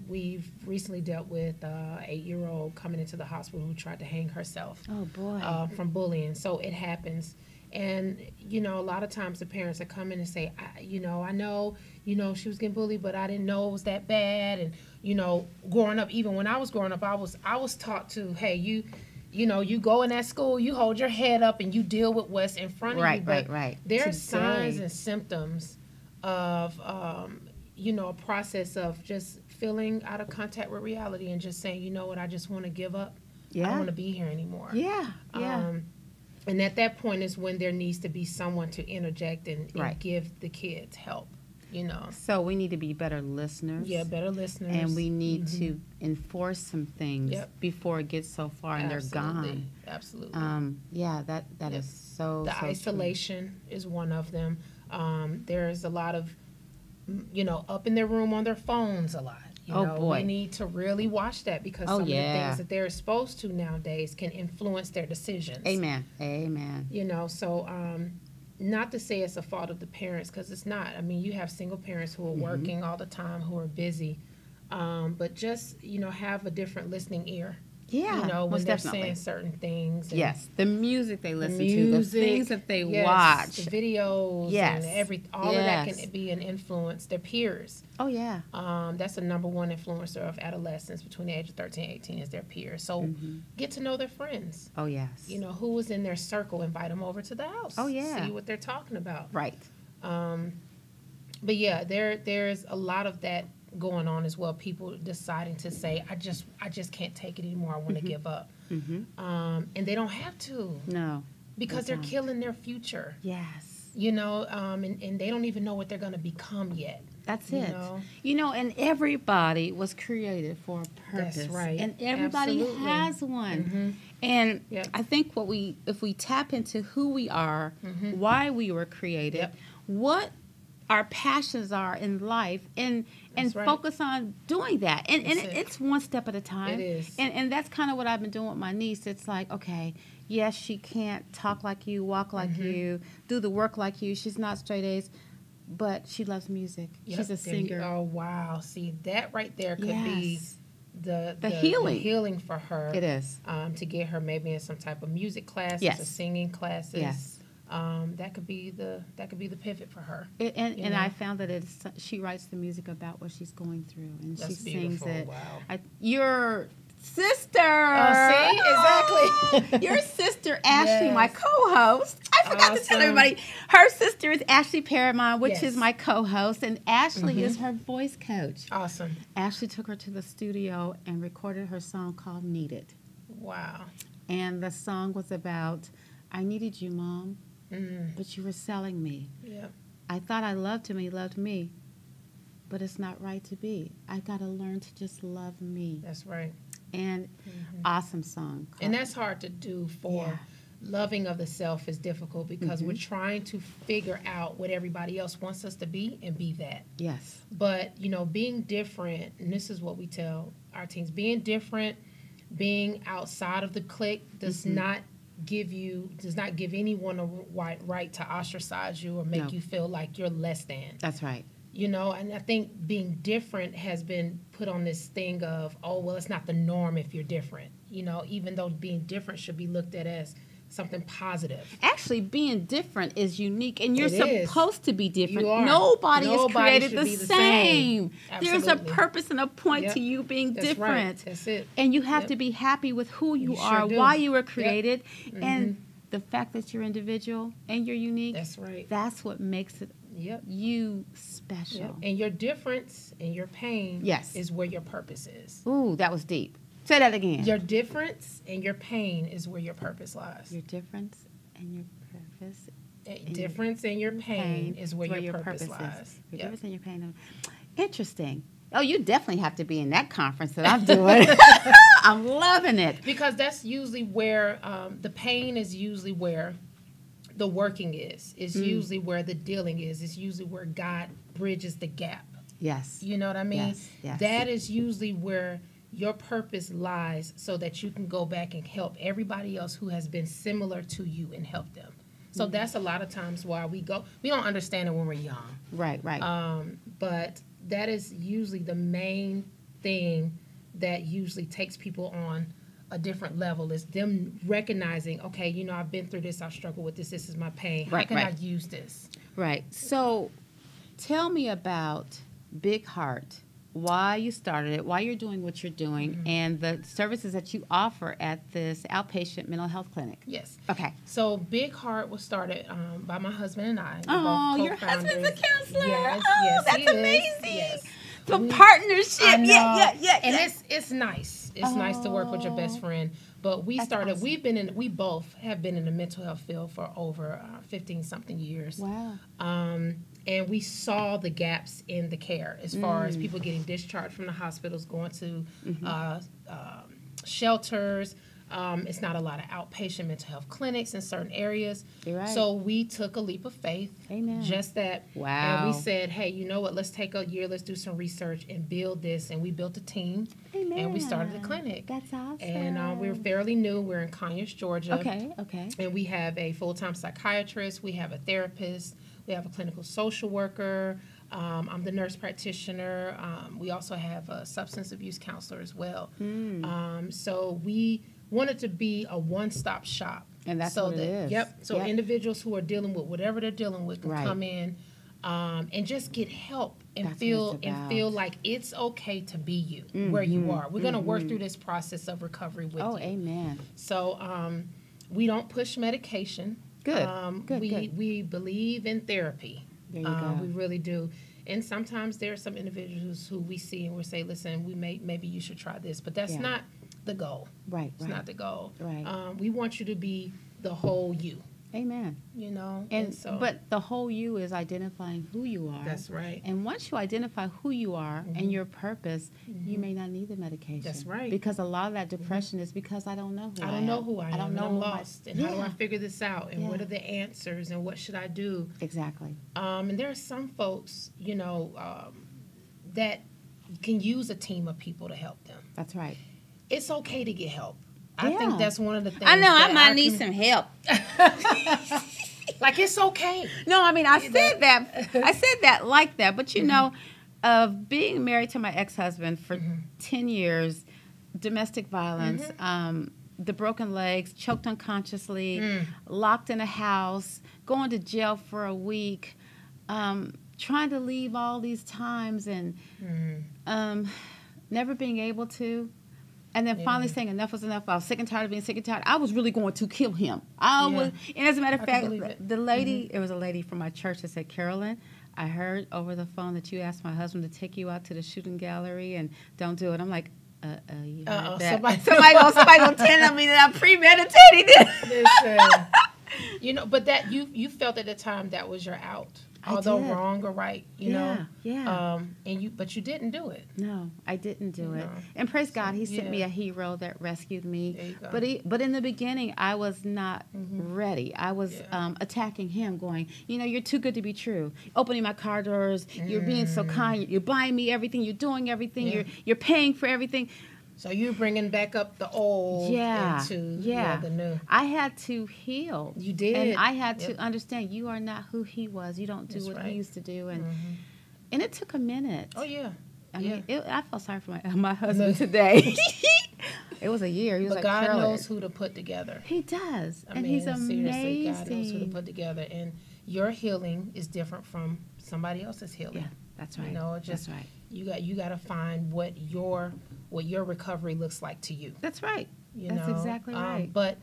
We've recently dealt with an 8-year-old coming into the hospital who tried to hang herself Oh boy. from bullying. So it happens. And, you know, a lot of times the parents that come in and say, I know, she was getting bullied, but I didn't know it was that bad. And, you know, growing up, even when I was growing up, I was taught to, hey, you go in that school, you hold your head up and you deal with what's in front of you. But Right. there are Today- signs and symptoms of, a process of just feeling out of contact with reality and just saying, you know what, I just want to give up. I don't Yeah. want to be here anymore. Yeah. And at that point is when there needs to be someone to interject and Right. give the kids help, So we need to be better listeners. Yeah, better listeners. And we need to enforce some things Yep. before it gets so far and they're gone. Absolutely. Yeah, that Yep. is so The so true. isolation is one of them. There's a lot of, up in their room on their phones a lot. Oh, boy. We need to really watch that, because Oh, some of the yeah. things that they're exposed to nowadays can influence their decisions. Amen. So not to say it's a fault of the parents, because it's not. I mean, you have single parents who are working all the time, who are busy, but just, have a different listening ear. Yeah, You know, when most they're definitely. saying certain things. And Yes, the music they listen to, the music, things that they yes, watch. the videos, Yes, and all of that yes. can be an influence. Their peers. Oh yeah. That's the number one influencer of adolescents between the age of 13 and 18 is their peers. So get to know their friends. Oh yes. You know, who was in their circle, invite them over to the house. Oh, yeah. See what they're talking about. Right. But yeah, there's a lot of that going on as well. People deciding to say, I just can't take it anymore. I want to give up. And they don't have to No. because they they're don't. killing their future. Yes. You know, and they don't even know what they're going to become yet. That's You it. know? You know, and everybody was created for a purpose. That's right. And everybody Absolutely. has one. And Yep. I think if we tap into who we are, why we were created, Yep. what our passions are in life, and That's right. focus on doing that. And That's it. it's one step at a time. It is. And that's kind of what I've been doing with my niece. It's like, okay, yes, she can't talk like you, walk like you, do the work like you. She's not straight A's, but she loves music. Yep. She's a There you- singer. Oh wow! See, that right there could be Yes. the healing. healing for her. It is. To get her maybe in some type of music classes Yes. or singing classes. Yes. That could be the pivot for her. And You know? I found that she writes the music about what she's going through, and That's she sings beautiful. it. Wow. Your sister. Oh, see? Exactly. Your sister Ashley, my Yes. co-host. I forgot to tell Awesome. everybody. Her sister is Ashley Paramount, which Yes. is my co-host, and Ashley is her voice coach. Awesome. Ashley took her to the studio and recorded her song called "Need It," Wow. and the song was about, "I needed you, Mom, Mm. but you were selling me. Yep. I thought I loved him, he loved me, but it's not right to be. I got to learn to just love me." That's right. And awesome song. And that's hard to do for Yeah. loving of the self is difficult because we're trying to figure out what everybody else wants us to be and be that. Yes. But, you know, being different, and this is what we tell our teens, being different, being outside of the clique does not give anyone a right to ostracize you or make No. you feel like you're less than. That's right. You know, and I think being different has been put on this thing of, oh, well, it's not the norm if you're different. You know, even though being different should be looked at as something positive. Actually, being different is unique, and you're It is. supposed to be different. You are. Nobody is Nobody created should the be the same. same. There's a Absolutely. purpose and a point Yep. to you being That's different. right. That's it. And you have Yep. to be happy with who you, You sure are, do. why you were Yep. created, and the fact that you're individual and you're unique. That's right. That's what makes it Yep. you special. Yep. And your difference and your pain Yes. is where your purpose is. Ooh, that was deep. Say that again. Your difference and your pain is where your purpose lies. Your difference and your purpose. Difference and your pain is where your purpose is. lies. Your Yep. difference and your pain. Interesting. Oh, you definitely have to be in that conference that I'm doing. I'm loving it. Because that's usually where the pain is usually where the working is. It's usually where the dealing is. It's usually where God bridges the gap. Yes. You know what I mean? Yes, yes. That is usually where your purpose lies so that you can go back and help everybody else who has been similar to you and help them. So that's a lot of times why we don't understand it when we're young. Right, right. But that is usually the main thing that usually takes people on a different level is them recognizing, okay, you know, I've been through this, I've struggled with this, this is my pain. How Right, can right. I use this? Right. So tell me about Big Heart, why you started it, why you're doing what you're doing, and the services that you offer at this outpatient mental health clinic. Yes. Okay. So Big Heart was started by my husband and I. We're Oh, both your husband's a co-founders. counselor. Yes, Oh, yes, that's he is. amazing. Yes. The We- partnership. I know. Yeah. And it's nice. It's nice to work with your best friend. But we That's started. awesome. We both have been in the mental health field for over 15 something years. Wow. And we saw the gaps in the care as far as people getting discharged from the hospitals, going to shelters. It's not a lot of outpatient mental health clinics in certain areas. You're right. So we took a leap of faith. Amen. Just that. Wow. And we said, hey, you know what? Let's take a year. Let's do some research and build this. And we built a team. Amen. And we started the clinic. That's awesome. And we're fairly new. We're in Conyers, Georgia. Okay. And we have a full-time psychiatrist. We have a therapist. We have a clinical social worker. I'm the nurse practitioner. We also have a substance abuse counselor as well. So we wanted to be a one-stop shop. And that's so what it is. Yep. So individuals who are dealing with whatever they're dealing with can Right. come in and just get help and That's feel what it's and about. feel like it's okay to be you where you are. We're going to work through this process of recovery with Oh, you. amen. So we don't push medication. Good. Good, We believe in therapy. There you go. We really do. And sometimes there are some individuals who we see and we say, listen, maybe you should try this. But that's Yeah. not the goal. Right, It's not the goal. Right. We want you to be the whole you, Amen. you know? And so but the whole you is identifying who you are. that's right. And once you identify who you are and your purpose, you may not need the medication. That's right. Because a lot of that depression is because I don't know who I am. I don't know who I am. I don't know and I'm who I- lost. And how do I Yeah. figure this out? And what Yeah. are the answers? And what should I do? Exactly. And there are some folks, you know, that can use a team of people to help them. That's right. It's okay to get help. I Yeah. think that's one of the things. I know I that might our need commu- some help. Like, it's okay. No, I mean I said that. I said that like that. But you know, of being married to my ex-husband for 10 years, domestic violence, the broken legs, choked unconsciously, locked in a house, going to jail for a week, trying to leave all these times and never being able to. And then finally saying enough was enough. I was sick and tired of being sick and tired. I was really going to kill him. I was, and as a matter of I can believe fact, it. the lady, it was a lady from my church that said, Carolyn, I heard over the phone that you asked my husband to take you out to the shooting gallery and don't do it. I'm like, you heard that. Somebody gonna tell me that I'm premeditating it. Listen, you know, but that you felt at the time that was your out, I although did. wrong or right, you know. Yeah. But you didn't do it. No, I didn't do it. No. And praise God, He sent me yeah. a hero that rescued me. There you go. But in the beginning, I was not ready. I was Yeah. attacking him, going, you know, you're too good to be true. Opening my car doors, you're being so kind. You're buying me everything. You're doing everything. Yeah. You're paying for everything. So you're bringing back up the old into the new. I had to heal. You did. And I had Yep. to understand you are not who he was. You don't do That's what right. he used to do. And it took a minute. Oh yeah. I mean, I felt sorry for my husband today. It was a year. He was But like, God Carolyn. knows who to put together. He does. I And mean, he's seriously, amazing. God knows who to put together, and your healing is different from somebody else's healing. Yeah, that's right. You know, just that's right. you got to find what your recovery looks like to you. That's right. You That's know? exactly right. But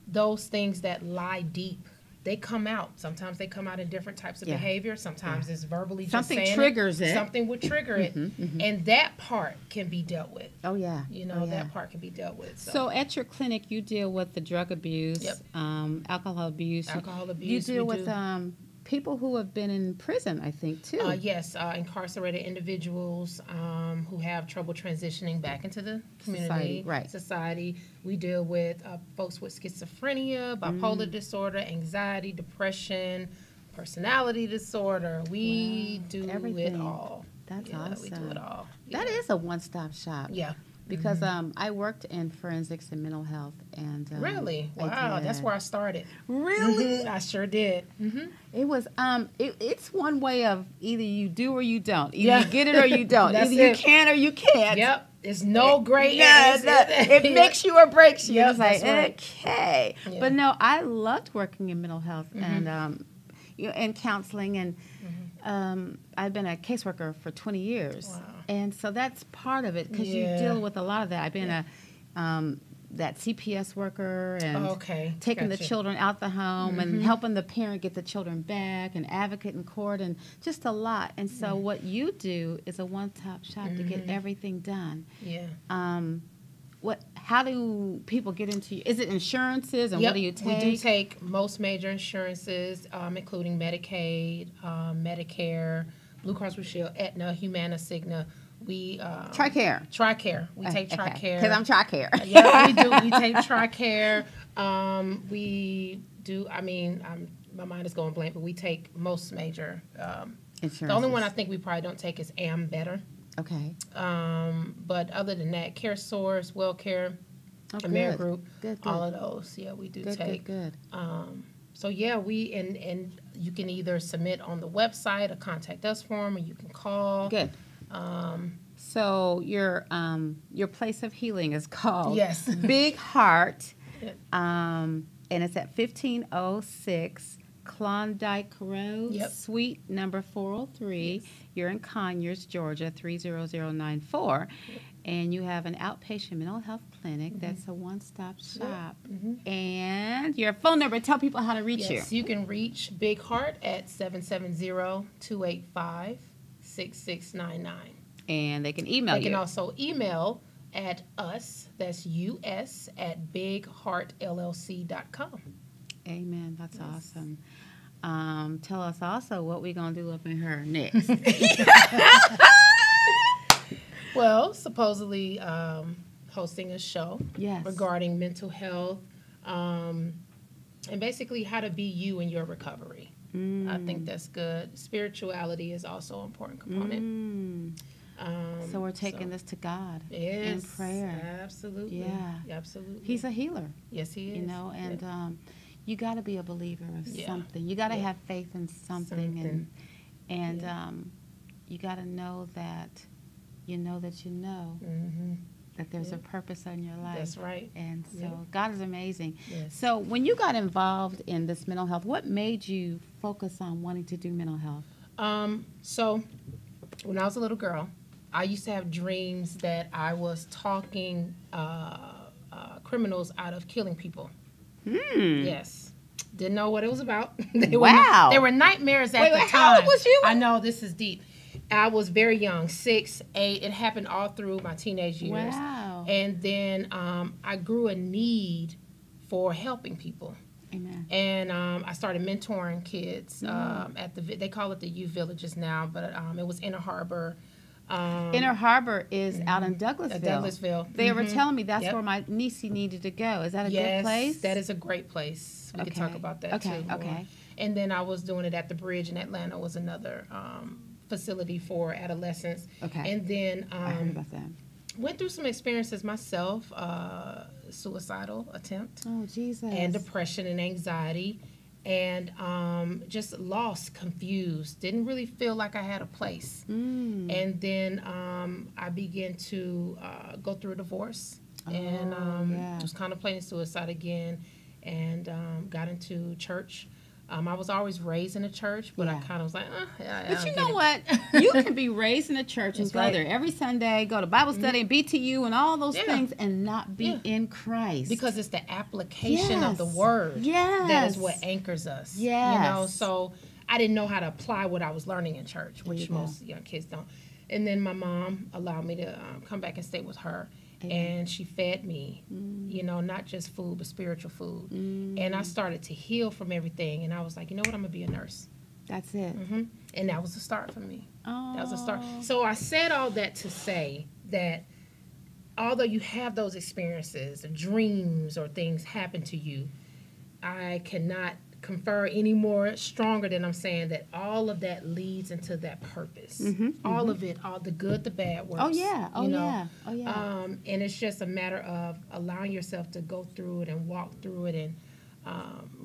those things that lie deep, they come out. Sometimes they come out in different types of Yeah. behavior. Sometimes it's verbally Something just saying triggers it. Something would trigger it, and that part can be dealt with. Oh, yeah. You know, Oh, yeah. that part can be dealt with. So at your clinic, you deal with the drug abuse, Yep. alcohol abuse. Alcohol You abuse, deal we with do. People who have been in prison, I think, too. Yes, incarcerated individuals who have trouble transitioning back into the community, Society, right. society. We deal with folks with schizophrenia, bipolar disorder, anxiety, depression, personality disorder. We do Everything. it all. That's We do awesome. it all. That is a one-stop shop. Yeah. Because I worked in forensics and mental health, and Really? I Wow, that's did. where I started. Really? I sure did. It was it's one way of either you do or you don't. Either Yeah. you get it or you don't. That's Either you it. can or you can't. Yep. It's no gray No, areas. no, it makes you or breaks you. Yep, It's like, that's right. okay. Yeah. But no, I loved working in mental health and and counseling, and I've been a caseworker for 20 years. Wow. And so that's part of it, because Yeah. you deal with a lot of that. I've been that CPS worker and Okay, taking the gotcha. children out the home and helping the parent get the children back, and advocate in court, and just a lot. And so what you do is a one-stop shop to get everything done. Yeah. How do people get into? Is it insurances, and what do you take? We do take most major insurances, including Medicaid, Medicare, Blue Cross Blue Shield, Aetna, Humana, Cigna. We TRICARE. TRICARE. We take TRICARE. Because I'm TRICARE. Yeah, we do. We take TRICARE. We do. I mean, my mind is going blank, but we take most major. Insurances. The only one I think we probably don't take is Better. Okay. But other than that, CareSource, WellCare, Oh, AmeriGroup, Good. all of those. Yeah, we do Good. take. Good. So yeah, and you can either submit on the website, a contact us form, or you can call. Good. So your place of healing is called Yes. Big Heart, Yep. and it's at 1506 Klondike Road, Yep. Suite number 403. Yes. You're in Conyers, Georgia, 30094. And you have an outpatient mental health clinic that's a one-stop shop. And your phone number, tell people how to reach Yes, you can reach Big Heart at 770-285-6699. And they can email They you. can also email at us, that's us, at bigheartllc.com. Amen. That's awesome. Tell us also what we're going to do up in her next. Well, supposedly hosting a show Yes. regarding mental health and basically how to be you in your recovery. I think that's good. Spirituality is also an important component. So we're taking this to God in Yes, prayer. absolutely. Yeah. Absolutely. He's a healer, Yes, he is. you know, and you got to be a believer of Yeah. something. You got to Yeah. have faith in something, and you got to know that you know that you know that there's a purpose in your life. That's right. And so Yeah. God is amazing. Yes. So when you got involved in this mental health, what made you focus on wanting to do mental health? So when I was a little girl, I used to have dreams that I was talking criminals out of killing people. Yes. Didn't know what it was about. Wow. They were nightmares at Wait, the wait, time. how old was you? I know, this is deep. I was very young, 6, 8. It happened all through my teenage years. Wow. And then I grew a need for helping people. Amen. And I started mentoring kids at they call it the youth villages now, but it was Inner Harbor. Inner Harbor is out in Douglasville. Douglasville. They were telling me that's Yep. where my niece needed to go. Is that a good place? That is a great place. We could talk Okay. about that Okay, too. more. okay. And then I was doing it at the Bridge in Atlanta, was another facility for adolescents. Okay. And then I heard about that. went through some experiences myself, suicidal attempt. Oh, Jesus. And depression and anxiety, and just lost, confused, didn't really feel like I had a place. And then I began to go through a divorce, and was contemplating suicide again, and got into church. I was always raised in a church, but I Yeah. kind of was like, But you know what? You can be raised in a church and That's go right. there every Sunday, go to Bible study and BTU and all those Yeah. things and not be Yeah. in Christ. Because it's the application of the Yes. word that is Yes. what anchors us. Yes. You know, so I didn't know how to apply what I was learning in church, There you which go. most young kids don't. And then my mom allowed me to come back and stay with her. And she fed me, you know, not just food, but spiritual food. And I started to heal from everything. And I was like, you know what, I'm going to be a nurse. That's it. And that was the start for me. Oh. That was a start. So I said all that to say that although you have those experiences or dreams or things happen to you, I cannot confer any more stronger than I'm saying that all of that leads into that purpose. All of it, all the good, the bad, works. Oh, yeah. Oh, you know? yeah. Oh, yeah. And it's just a matter of allowing yourself to go through it and walk through it and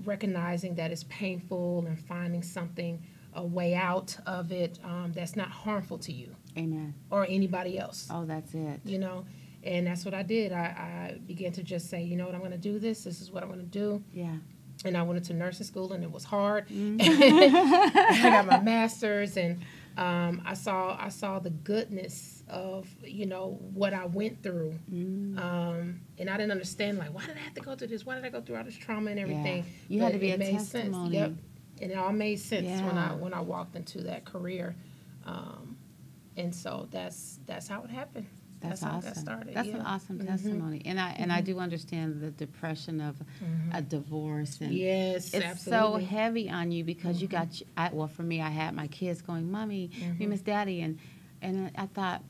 recognizing that it's painful and finding something, a way out of it that's not harmful to you Amen. or anybody else, Oh, that's it. you know. And that's what I did. I began to just say, you know what, I'm going to do this. This is what I'm going to do. Yeah. And I went into nursing school, and it was hard. I got my master's, and I saw the goodness of, you know, what I went through. And I didn't understand, like, why did I have to go through this? Why did I go through all this trauma and everything? Yeah. You had But to be it a made testimony. sense. Yep. And it all made sense Yeah. when I walked into that career. And so that's how it happened. That's how awesome. that started. That's yeah. an awesome testimony. And I do understand the depression of a divorce, and Yes, it's absolutely. so heavy on you because you got well, for me, I had my kids going, "Mommy, we miss Daddy," and I thought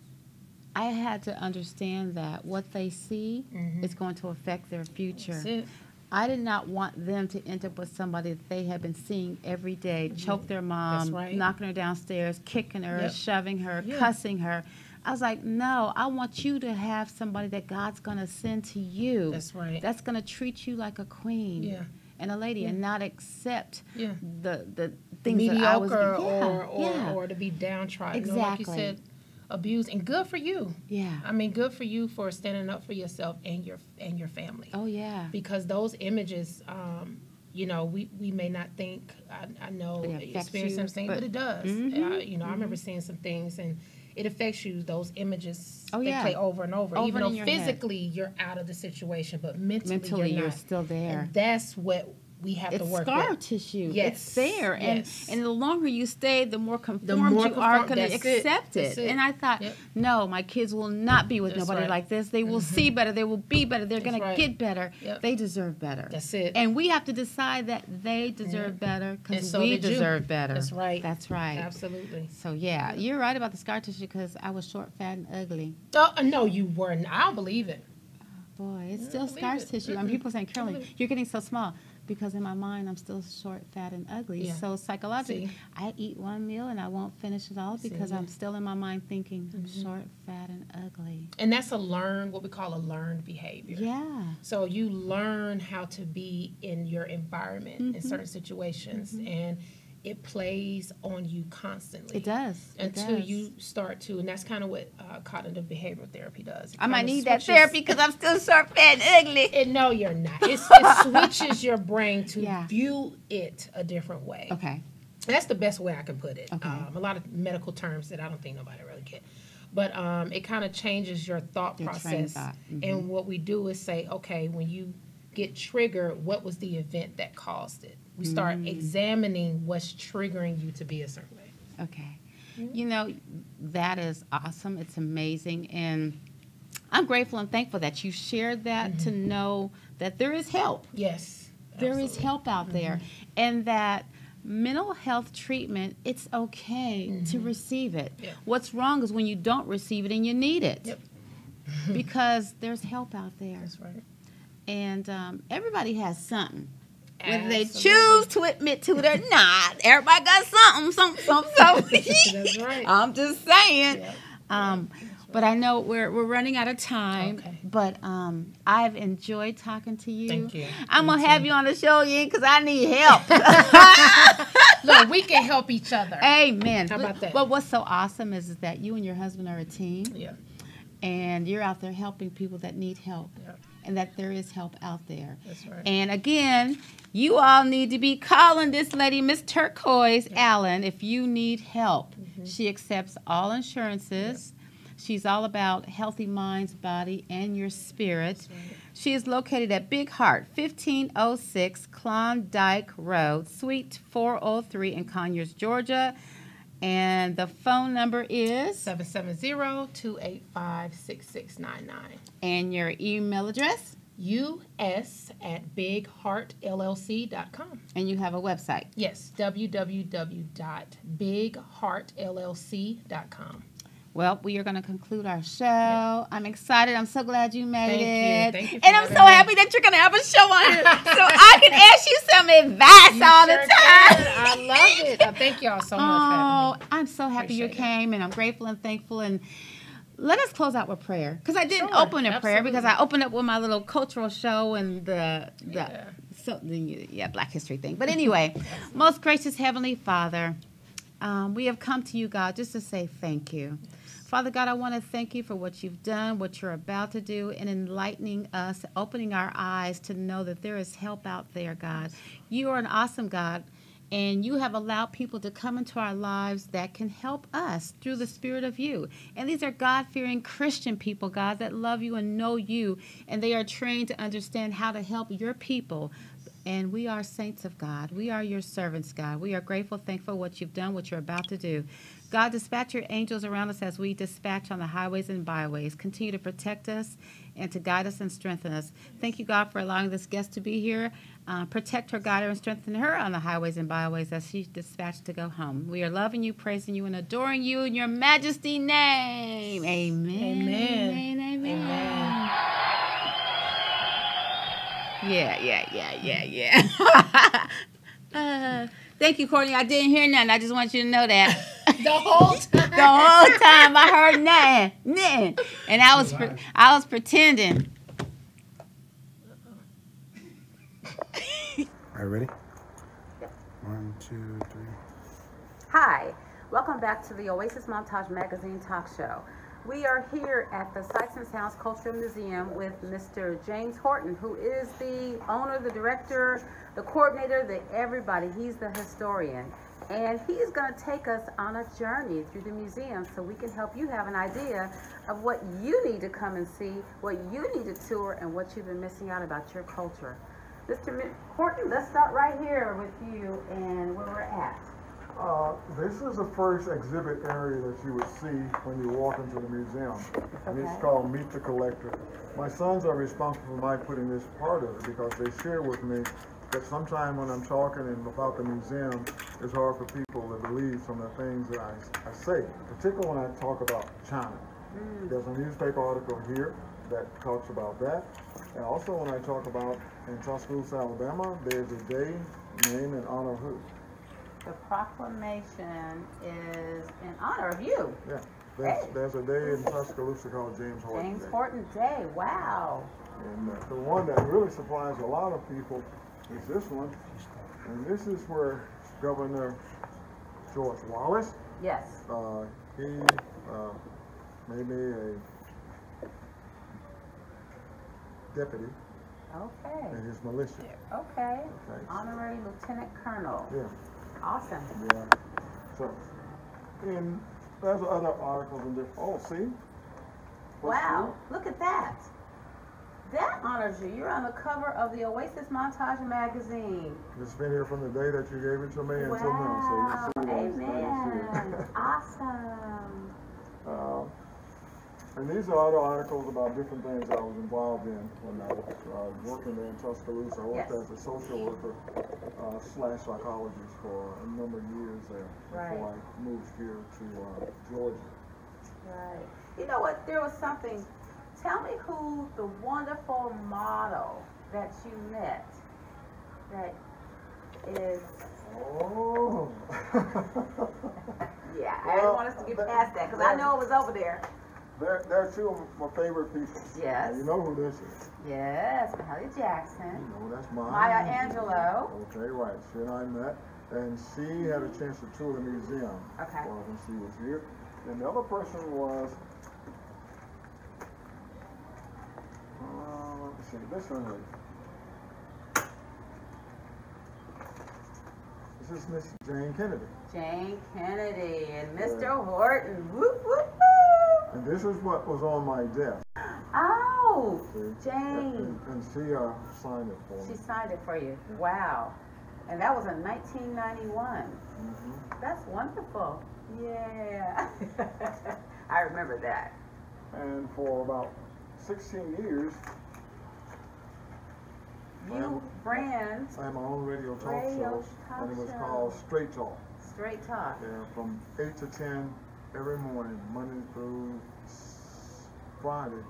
I had to understand that what they see is going to affect their future. That's it. I did not want them to end up with somebody that they had been seeing every day, choke their mom, That's right. knocking her downstairs, kicking her, Yep. shoving her, Yeah. cussing her. I was like, no, I want you to have somebody that God's going to send to you. That's right. That's going to treat you like a queen. Yeah. and a lady and not accept Yeah. the things that I was mediocre or to be downtrodden. Exactly. Like you said, abused, and good for you. Yeah. I mean, good for you for standing up for yourself and your family. Oh yeah. Because those images, you know, we may not think, I know, experience something, but it does. You know, I remember seeing some things, and it affects you. Those images, they play over and over. Even though physically you're out of the situation, but mentally you're still there. And that's what we have to work with. It's scar tissue. Yes. It's there. Yes. And the longer you stay, the more conformed you are going to accept it. And I thought, no, my kids will not be with nobody like this. They will see better. They will be better. They're going to get better. They deserve better. That's it. And we have to decide that they deserve better because we deserve better. That's right. That's right. Absolutely. So, yeah, you're right about the scar tissue because I was short, fat, and ugly. Oh, no, you weren't. I don't believe it. Boy, it's still scar tissue. And people saying, Carolyn, you're getting so small. Because in my mind, I'm still short, fat, and ugly. Yeah. So psychologically, I eat one meal and I won't finish it all because I'm still in my mind thinking I'm short, fat, and ugly. And that's what we call a learned behavior. Yeah. So you learn how to be in your environment in certain situations, and it plays on you constantly. It does. Until you start to, and that's kind of what cognitive behavioral therapy does. I might need that therapy because I'm still short, fat, and ugly. And no, you're not. It switches your brain to view it a different way. Okay. That's the best way I can put it. Okay. A lot of medical terms that I don't think nobody really get. But it kind of changes your thought process. And what we do is say, okay, when you get triggered, what was the event that caused it? We start examining what's triggering you to be a certain way. Okay. You know, that is awesome. It's amazing. And I'm grateful and thankful that you shared that to know that there is help. Yes. There is help out there. And that mental health treatment, it's okay to receive it. Yep. What's wrong is when you don't receive it and you need it. Yep. Because there's help out there. That's right. And everybody has something. Whether Absolutely. they choose to admit to it or not, everybody got something. That's right. I'm just saying. Yep. But I know we're running out of time. Okay. But I've enjoyed talking to you. Thank you. I'm going to have you on the show again because I need help. Look, we can help each other. Amen. How about that? But what's so awesome is that you and your husband are a team. Yeah. And you're out there helping people that need help. Yeah. And that there is help out there. That's right. And again, you all need to be calling this lady, Miss Turquoise Allen, if you need help. She accepts all insurances. She's all about healthy minds, body, and your spirit. Right. She is located at Big Heart, 1506 Klondike Road, Suite 403 in Conyers, Georgia. And the phone number is 770-285-6699. And your email address? us@bigheartllc.com. And you have a website? Yes, www.bigheartllc.com. Well, we are going to conclude our show. I'm excited. I'm so glad you made it. Thank you. And I'm so happy that you're going to have a show on here so I can ask you some advice all the time. I love it. Thank y'all so much for having me. I'm so happy you came, and I'm grateful and thankful. And let us close out with prayer. Because I didn't open in prayer because I opened up with my little cultural show and the Black History thing. But anyway, most gracious Heavenly Father, we have come to you, God, just to say thank you. Father God, I want to thank you for what you've done, what you're about to do, and enlightening us, opening our eyes to know that there is help out there, God. You are an awesome God, and you have allowed people to come into our lives that can help us through the Spirit of you. And these are God-fearing Christian people, God, that love you and know you, and they are trained to understand how to help your people. And we are saints of God. We are your servants, God. We are grateful, thankful for what you've done, what you're about to do. God, dispatch your angels around us as we dispatch on the highways and byways. Continue to protect us and to guide us and strengthen us. Thank you, God, for allowing this guest to be here. Protect her, guide her, and strengthen her on the highways and byways as she's dispatched to go home. We are loving you, praising you, and adoring you in your majesty name. Amen. Amen. Amen. Amen. Amen. Yeah. Thank you, Courtney. I didn't hear nothing. I just want you to know that. The whole time. The whole time I heard nothing. And I was pretending. ready? Yep. 1, 2, 3. Hi, welcome back to the Oasis Montage Magazine Talk Show. We are here at the Sights and Sounds Cultural Museum with Mr. James Horton, who is the owner, the director, the coordinator, the everybody. He's the historian. And he is going to take us on a journey through the museum so we can help you have an idea of what you need to come and see, what you need to tour, and what you've been missing out about your culture. Mr. Horton, let's start right here with you and where we're at. This is the first exhibit area that you would see when you walk into the museum. And it's Okay. called Meet the Collector. My sons are responsible for my putting this part of it because they share with me that sometimes when I'm talking about the museum, it's hard for people to believe some of the things that I say, particularly when I talk about China. There's a newspaper article here that talks about that. And also when I talk about in Tuscaloosa, Alabama, there's a day named in honor of who? The proclamation is in honor of you. Yeah, Hey. there's a day in Tuscaloosa called James Horton James Day. Horton Day, wow. And the one that really surprised a lot of people is this one. And this is where Governor George Wallace, Yes. he made me a deputy Okay. in his militia. Okay. Okay. Honorary Lieutenant Colonel. Yeah, Awesome. yeah. So, and there's other articles in there. Oh, see? What's Wow. Look at that. That honors you. You're on the cover of the Oasis Montage magazine. here? It's been here from the day that you gave it to me until now. Wow. So you see those Amen. things Awesome. here. And these are other articles about different things I was involved in when I was working there in Tuscaloosa. I worked Yes. as a social worker / psychologist for a number of years there before I moved here to Georgia. Right. You know what? There was something. Tell me who the wonderful model that you met that is. Oh. Yeah, I didn't want us to get past that because I know it was over there. They're two of my favorite people. Yes. Now, you know who this is. Yes, Mahalia Jackson. You know, that's mine. Maya Angelou. Okay, right. She and I met, and she had a chance to tour the museum Okay. when she was here. And the other person was, let me see, this one lady. This is Miss Jane Kennedy. Jane Kennedy and Mr. Horton. Whoop, whoop, whoop. And this is what was on my desk. Oh, See? Jane. And she signed it for She me. signed it for you. Wow. And that was in 1991. Mhm. That's wonderful. Yeah. I remember that. And for about 16 years, You ran I had my own radio talk Radio shows, talk and it was show. called Straight Talk. Straight Talk. Yeah, from 8 to 10 every morning, Monday through Friday.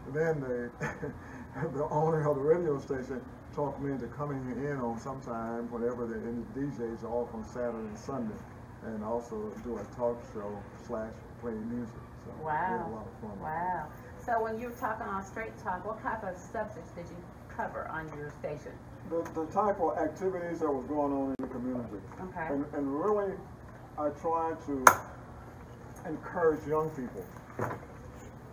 And then the owner of the radio station talked me into coming in on sometime whenever the DJs are off on Saturday and Sunday, and also do a talk show / play music. So we had a Wow. lot of fun. Wow. So when you were talking on Straight Talk, what type of subjects did you cover on your station? The type of activities that was going on in the community. Okay. And really, I try to encourage young people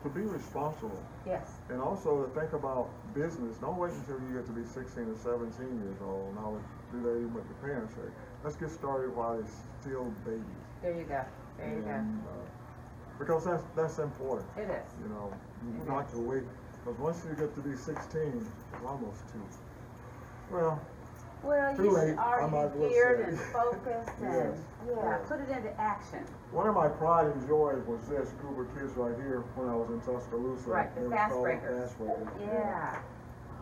to be responsible Yes. and also to think about business. Don't wait until you get to be 16 or 17 years old. Now, do that even with your parents say. Let's get started while they're still babies. There you go. There you go. Because that's important. It is. You know, you not to wait. Because once you get to be 16, it's almost too. Well, Well, Too you late, should I already might as be well geared say. and focused and Yes. put it into action. one of my pride and joys was this group of kids right here when I was in Tuscaloosa. Right, the They were Fast called Breakers. Fast Breakers. Yeah.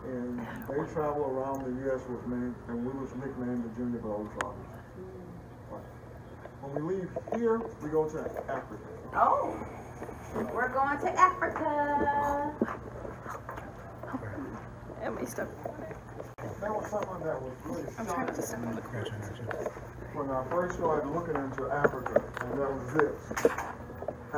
And they travel around the U.S. with me, and we was nicknamed the Junior Globetrotters. But when we leave here, we go to Africa. Oh, we're going to Africa. Let me stop. That was something that was really shocking Gotcha, gotcha. when I first started looking into Africa, and that was this.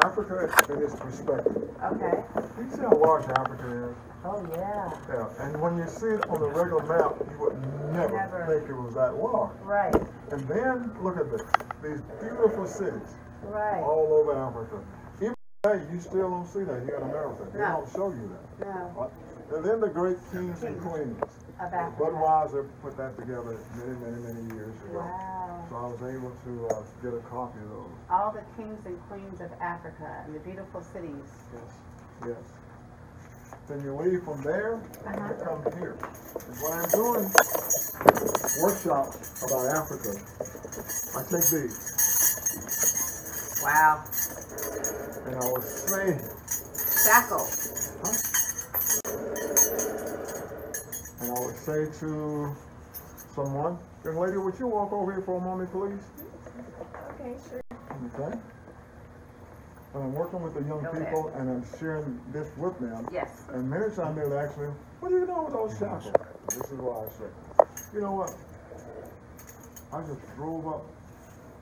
Africa in its perspective. Okay. You see how large Africa is? Oh, yeah. Yeah, and when you see it on the regular map, you would never think it was that large. Right. And then, look at this, these beautiful cities Right. all over Africa. Even today, you still don't see that here in America. They No. don't show you that. No. Right? And then the great kings and queens. Of Africa. Budweiser put that together many years ago. Wow. So I was able to get a copy of those. All the kings and queens of Africa and the beautiful cities. Yes, yes. Then you leave from there and you come here. And when I'm doing workshops about Africa, I take these. Wow. And I will say, Shackle. and I would say to someone, young lady, would you walk over here for a moment, please? Okay, sure. Okay. And I'm working with the young people and I'm sharing this with them. Yes. And many times they'll ask me, what are you doing with those shackles? This is what I say. You know what? I just drove up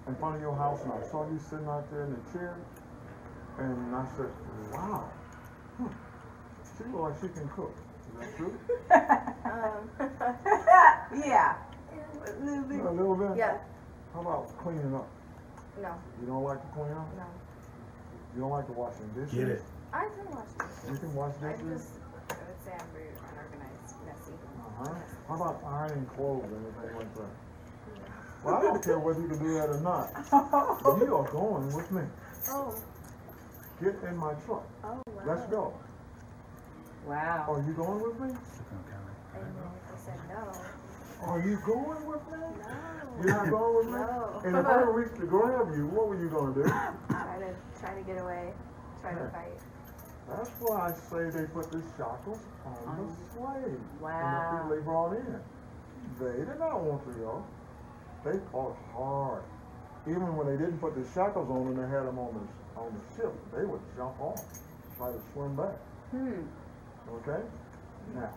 in front of your house and I saw you sitting out there in the chair. And I said, wow. She looks like she can cook. Is that true? Yeah. A little bit. A little bit? Yeah. How about cleaning up? No. You don't like to clean up? No. You don't like to wash the dishes? Get it. I can watch this. You can wash I dishes? I would say I'm very unorganized, messy. Uh-huh. How about ironing clothes and anything like that? Well, I don't care whether you can do that or not. You are going with me. Oh. Get in my truck. Oh, wow. Let's go. Wow. Are you going with me? And then if I said no. Are you going with me? No. You're not going with me? No. And if I reached to grab you, what were you going to do? Try to get away. Try to fight. That's why I say they put the shackles on the slave. Wow. And the people they brought in. They did not want to go. They fought hard. Even when they didn't put the shackles on and they had them on the ship, they would jump off, try to swim back. Okay? Now,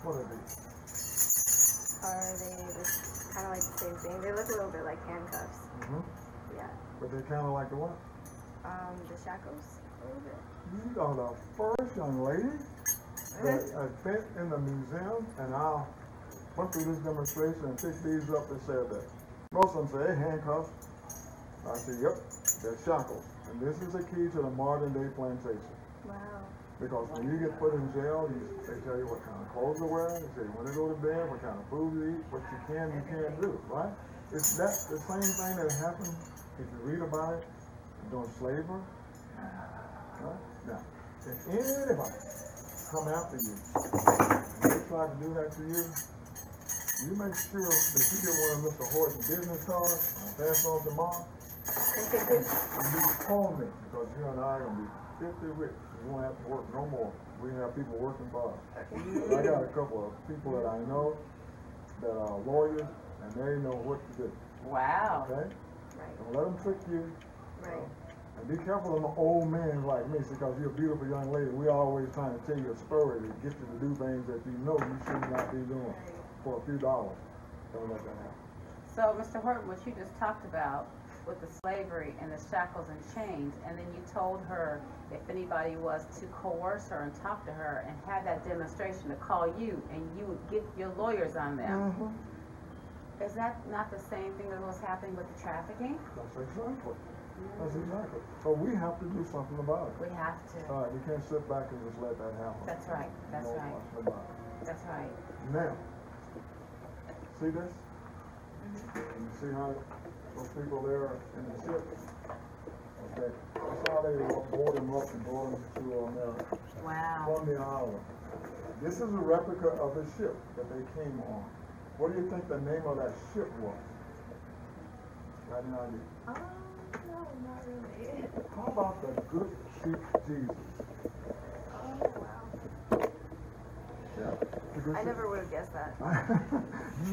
what are these? Are they just kind of like the same thing? They look a little bit like handcuffs. Mm-hmm. Yeah. But they kind of like the what? The shackles a little bit. You are the first young lady that has been in the museum, and I went through this demonstration and picked these up and said that. Most of them say, hey, handcuffs. I said, yep, they're shackles. And this is the key to the modern day plantation. Wow. Because when you get put in jail, they tell you what kind of clothes to wear, they say when to go to bed, what kind of food to eat, what you can't do, right? It's that the same thing that happened if you read about it during slavery. Right? Now, if anybody come after you, and they try to do that to you, you make sure that you get one of Mr. Horton's business cards, I'll pass on to Mom, and you call me, because you and I are going to be 50 rich. We won't have to work no more. We have people working for us. I got a couple of people that I know that are lawyers, and they know what to do. Wow. Okay? Right. Don't let them trick you. Right. And be careful of an old man like me, because you're a beautiful young lady. We always trying to tell you a story to get you to do things that you know you should not be doing for a few dollars. Don't let that happen. So, Mr. Horton, what you just talked about with the slavery and the shackles and chains, and then you told her if anybody was to coerce her and talk to her and have that demonstration to call you, and you would get your lawyers on them. Is that not the same thing that was happening with the trafficking? That's exactly. That's exactly. So we have to do something about it. We have to. All right, we can't sit back and just let that happen. That's right. That's No right. question about it. That's right. Now, see this? You see how those people there in the ship? Okay, that's how they board them up and brought them to America Wow. from the island. This is a replica of the ship that they came on. What do you think the name of that ship was? Got any idea? No, not really. How about the good sheep Jesus? Oh, wow. Yeah. the good I sheep. never would have guessed that.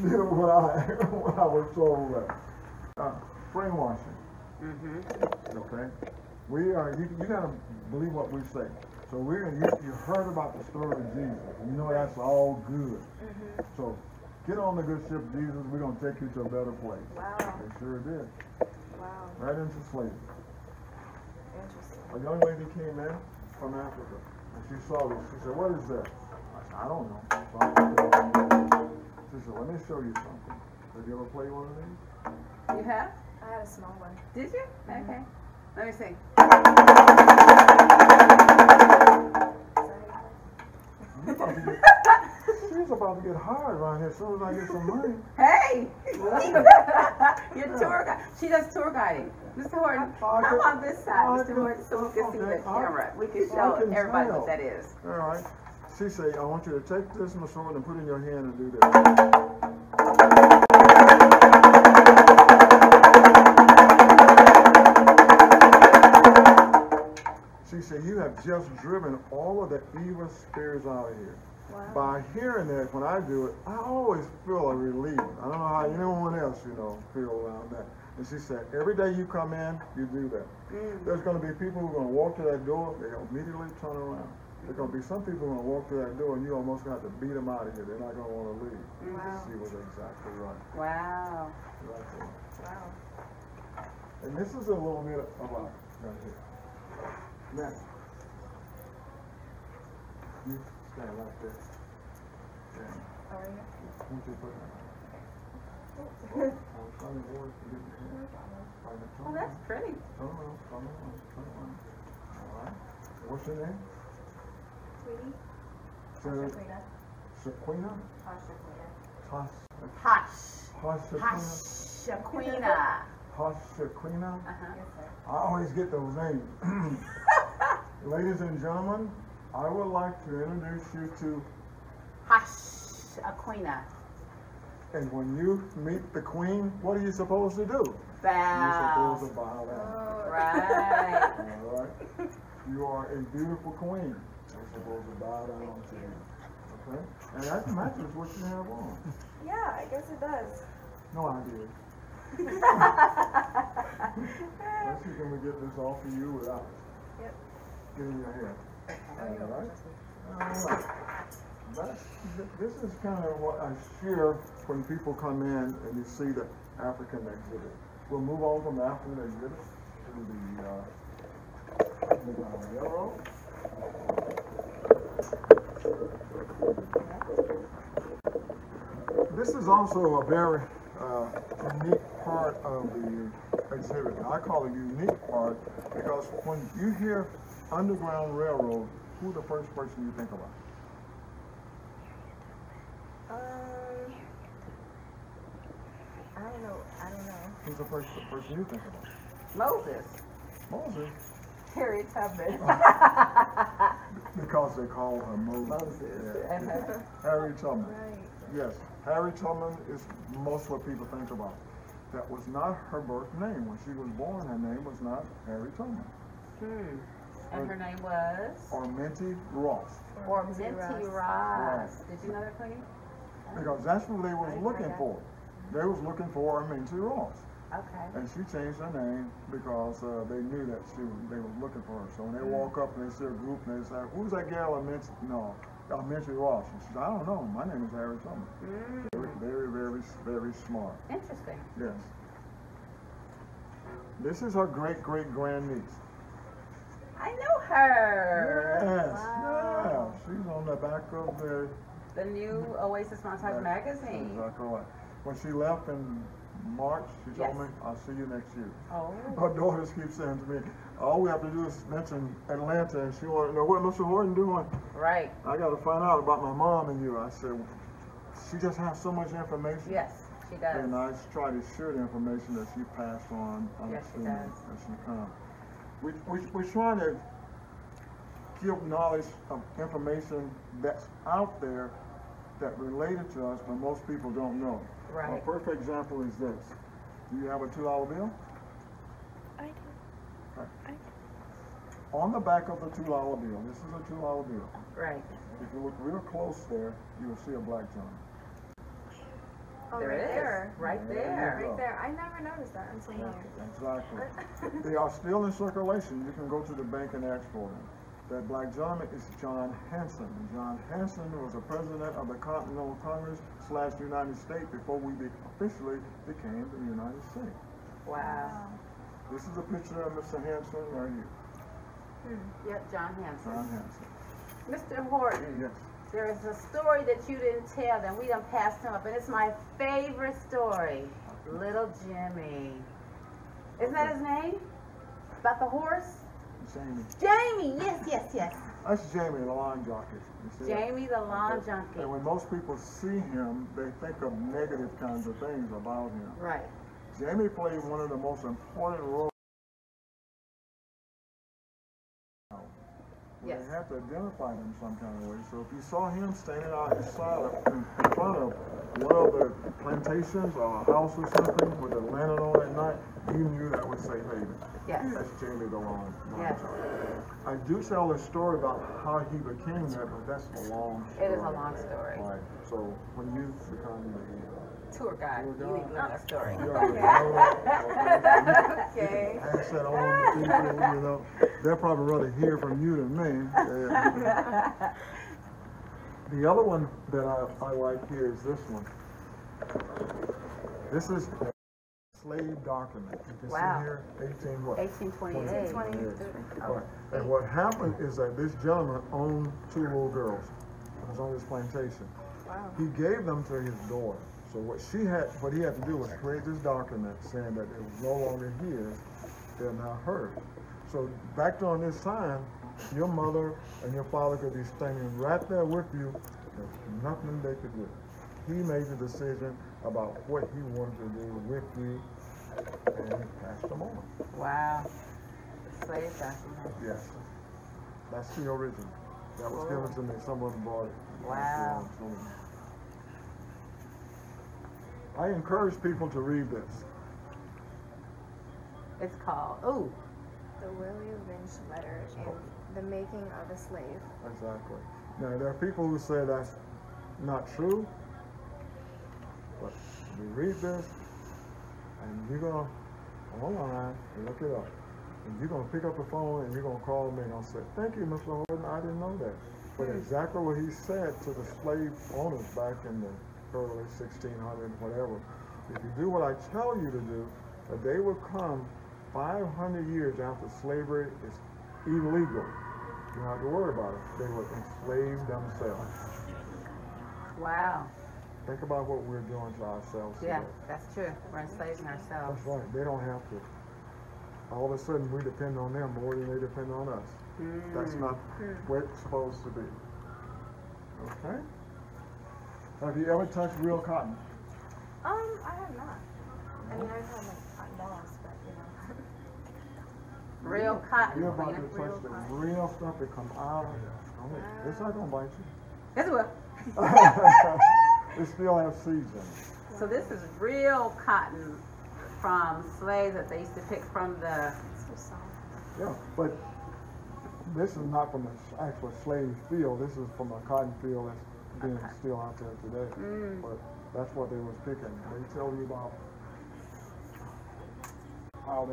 Neither would I when I was told that. Brainwashing. Okay? We are, you gotta believe what we say. So you heard about the story of Jesus. You know that's all good. So get on the good ship, Jesus. We're gonna take you to a better place. Wow. They sure did. Wow. Right into slavery. Interesting. A young lady came in from Africa, and she saw this. She said, "What is that?" I said, "I don't know." She said, "Let me show you something." Did you ever play one of these? You have? I had a small one. Did you? Okay. Let me see. She's about to get hired around here as soon as I get some money. Hey! Your tour guide. She does tour guiding. Mr. Horton, come on this side, Mr. Horton, so we can see the camera. We can show everybody what that is. All right. She said, "I want you to take this, Mr. Horton, and put it in your hand and do this." She said, "You have just driven all of the evil spirits out of here." Wow. By hearing that, when I do it, I always feel a relief. I don't know how anyone else, feel around that. And she said, every day you come in, you do that. There's going to be people who are going to walk to that door, they'll immediately turn around. There's going to be some people who are going to walk to that door and you almost going to have to beat them out of here. They're not going to want to leave. Wow. She was exactly right. Wow. Exactly right. Wow. And this is a little bit about right here. Now, you stand right there. And How are you? won't you put that? I'm trying to avoid forgetting your hand. Oh, that's pretty. Turn around, turn around, turn around. All right. What's your name? Sweetie? Shaquina. Shaquina? Hush. Shaquina. Shaquina. Shaquina. Uh-huh. Yes, sir. I always get those names. Ladies and gentlemen, I would like to introduce you to, Hush. Aquina. and when you meet the queen, what are you supposed to do? Bow. You're supposed to bow down. Right. All right. You are a beautiful queen. You're supposed to bow down to you. Okay? And that matches what you have on. Yeah, I guess it does. No idea. Let's see, can we get this off of you without Yep. getting your hair? All right. All right. This is kind of what I share when people come in and you see the African exhibit. We'll move on from the African exhibit to the railroad. This is also a very unique part of the exhibit. I call it a unique part because when you hear Underground Railroad, who's the first person you think about? I don't know. Who's the first person you think about? Moses. Moses. Harriet Tubman. Because they call her Moses. Moses. Yeah. Harriet Tubman. Right. Yes, Harriet Tubman is most what people think about. That was not her birth name. When she was born, her name was not Harriet Tubman. And her name was? Arminty Ross. Or Minty Ross. Did you know that, Queen? Because that's what they was looking for. They was looking for Arminty Ross. Okay. And she changed her name because they knew that they were looking for her. So when they walk up and they see a group and they say, "Who's that gal Arminty?" No, Arminty Ross. And she said, "I don't know. My name is Harriet Tubman." Very, very, very smart. Interesting. Yes. This is her great-great-grandniece. I know her. Yes, Wow. yeah. She's on the back of the The new Oasis Montage magazine. Exactly right. When she left in March, she told Yes. me, "I'll see you next year." Oh. Her daughters keep saying to me, "All we have to do is mention Atlanta," and she wanted to know what Mr. Horton doing. Right. I got to find out about my mom and you. I said, she just has so much information. Yes, she does. And I try to share the information that she passed on Yes, she to me does. as she comes. We're trying to give knowledge of information that's out there that related to us, but most people don't know. Right. A perfect example is this. Do you have a $2 bill? I do. Right. I do. On the back of the $2 bill, this is a $2 bill. Right. If you look real close there, you will see a black John. Oh, There right it is. there. Right There you there. go. Right there. I never noticed that until now. Exactly. They are still in circulation. You can go to the bank and ask for them. That black gentleman is John Hanson. John Hanson was the president of the Continental Congress / United States before we officially became the United States. Wow. This is a picture of Mr. Hanson right here. Yep, John Hanson. John Hanson. Mr. Horton, Yes. there is a story that you didn't tell, and we done passed him up, and it's my favorite story. Little Jimmy. Isn't that his name? About the horse? Jamie. Jamie, yes. That's Jamie, the lawn jockey. You see that? Jamie the lawn junkie. And when most people see him, they think of negative kinds of things about him. Right. Jamie played one of the most important roles. Yes. They have to identify him some kind of way. So if you saw him standing out inside in front of one of the plantations or a house or something with a lantern on at night, you knew that was Safe Haven. Yes. That's Jamie the lawn Yes. jockey. I do tell a story about how he became that, but that's a long story. It is a long story. Right. So when you become Tour guide. You need to know that story. you already know that. Okay. Pass that on to people, you know. They'll probably rather hear from you than me. Yeah. The other one that I like here is this one. This is a slave document. You can Wow. see here, 18 what? 1828. 1823. Right. And what happened is that this gentleman owned 2 little girls. It was on his plantation. Wow. He gave them to his daughter. So what he had to do was create this document saying that it was no longer his, they're now hers. So back during this time, your mother and your father could be standing right there with you. There's nothing they could do. He made the decision about what he wanted to do with you, and he passed them on. Wow. Slave document. Yes. That's the original. That was given to me. Someone brought it. Wow. I encourage people to read this. It's called, ooh, The Willie Lynch Letter and the Making of a Slave. Exactly. Now, there are people who say that's not true, but you read this, and you're going to, online, and look it up. And you're going to pick up the phone, and you're going to call me, and I'll say, thank you, Mr. Horton, I didn't know that. But exactly what he said to the slave owners back in the early 1600s, whatever. If you do what I tell you to do, a day will come 500 years after slavery is illegal. You don't have to worry about it. They will enslave themselves. wow. Think about what we're doing to ourselves Yeah, today. that's true. We're enslaving ourselves. That's right. They don't have to. All of a sudden, we depend on them more than they depend on us. That's not where it's supposed to be. Okay? Have you ever touched real cotton? I have not. I mean, I've had like cotton balls, but you know. Real cotton. You're about to Lena. touch the real stuff that comes out of it. It's not going to bite you. Yes, it will. It still has seeds in it. So this is real cotton from slaves that they used to pick from the, It's so soft. Yeah, but this is not from an actual slave field. This is from a cotton field that's being still out there today. But that's what they was picking. They tell you about how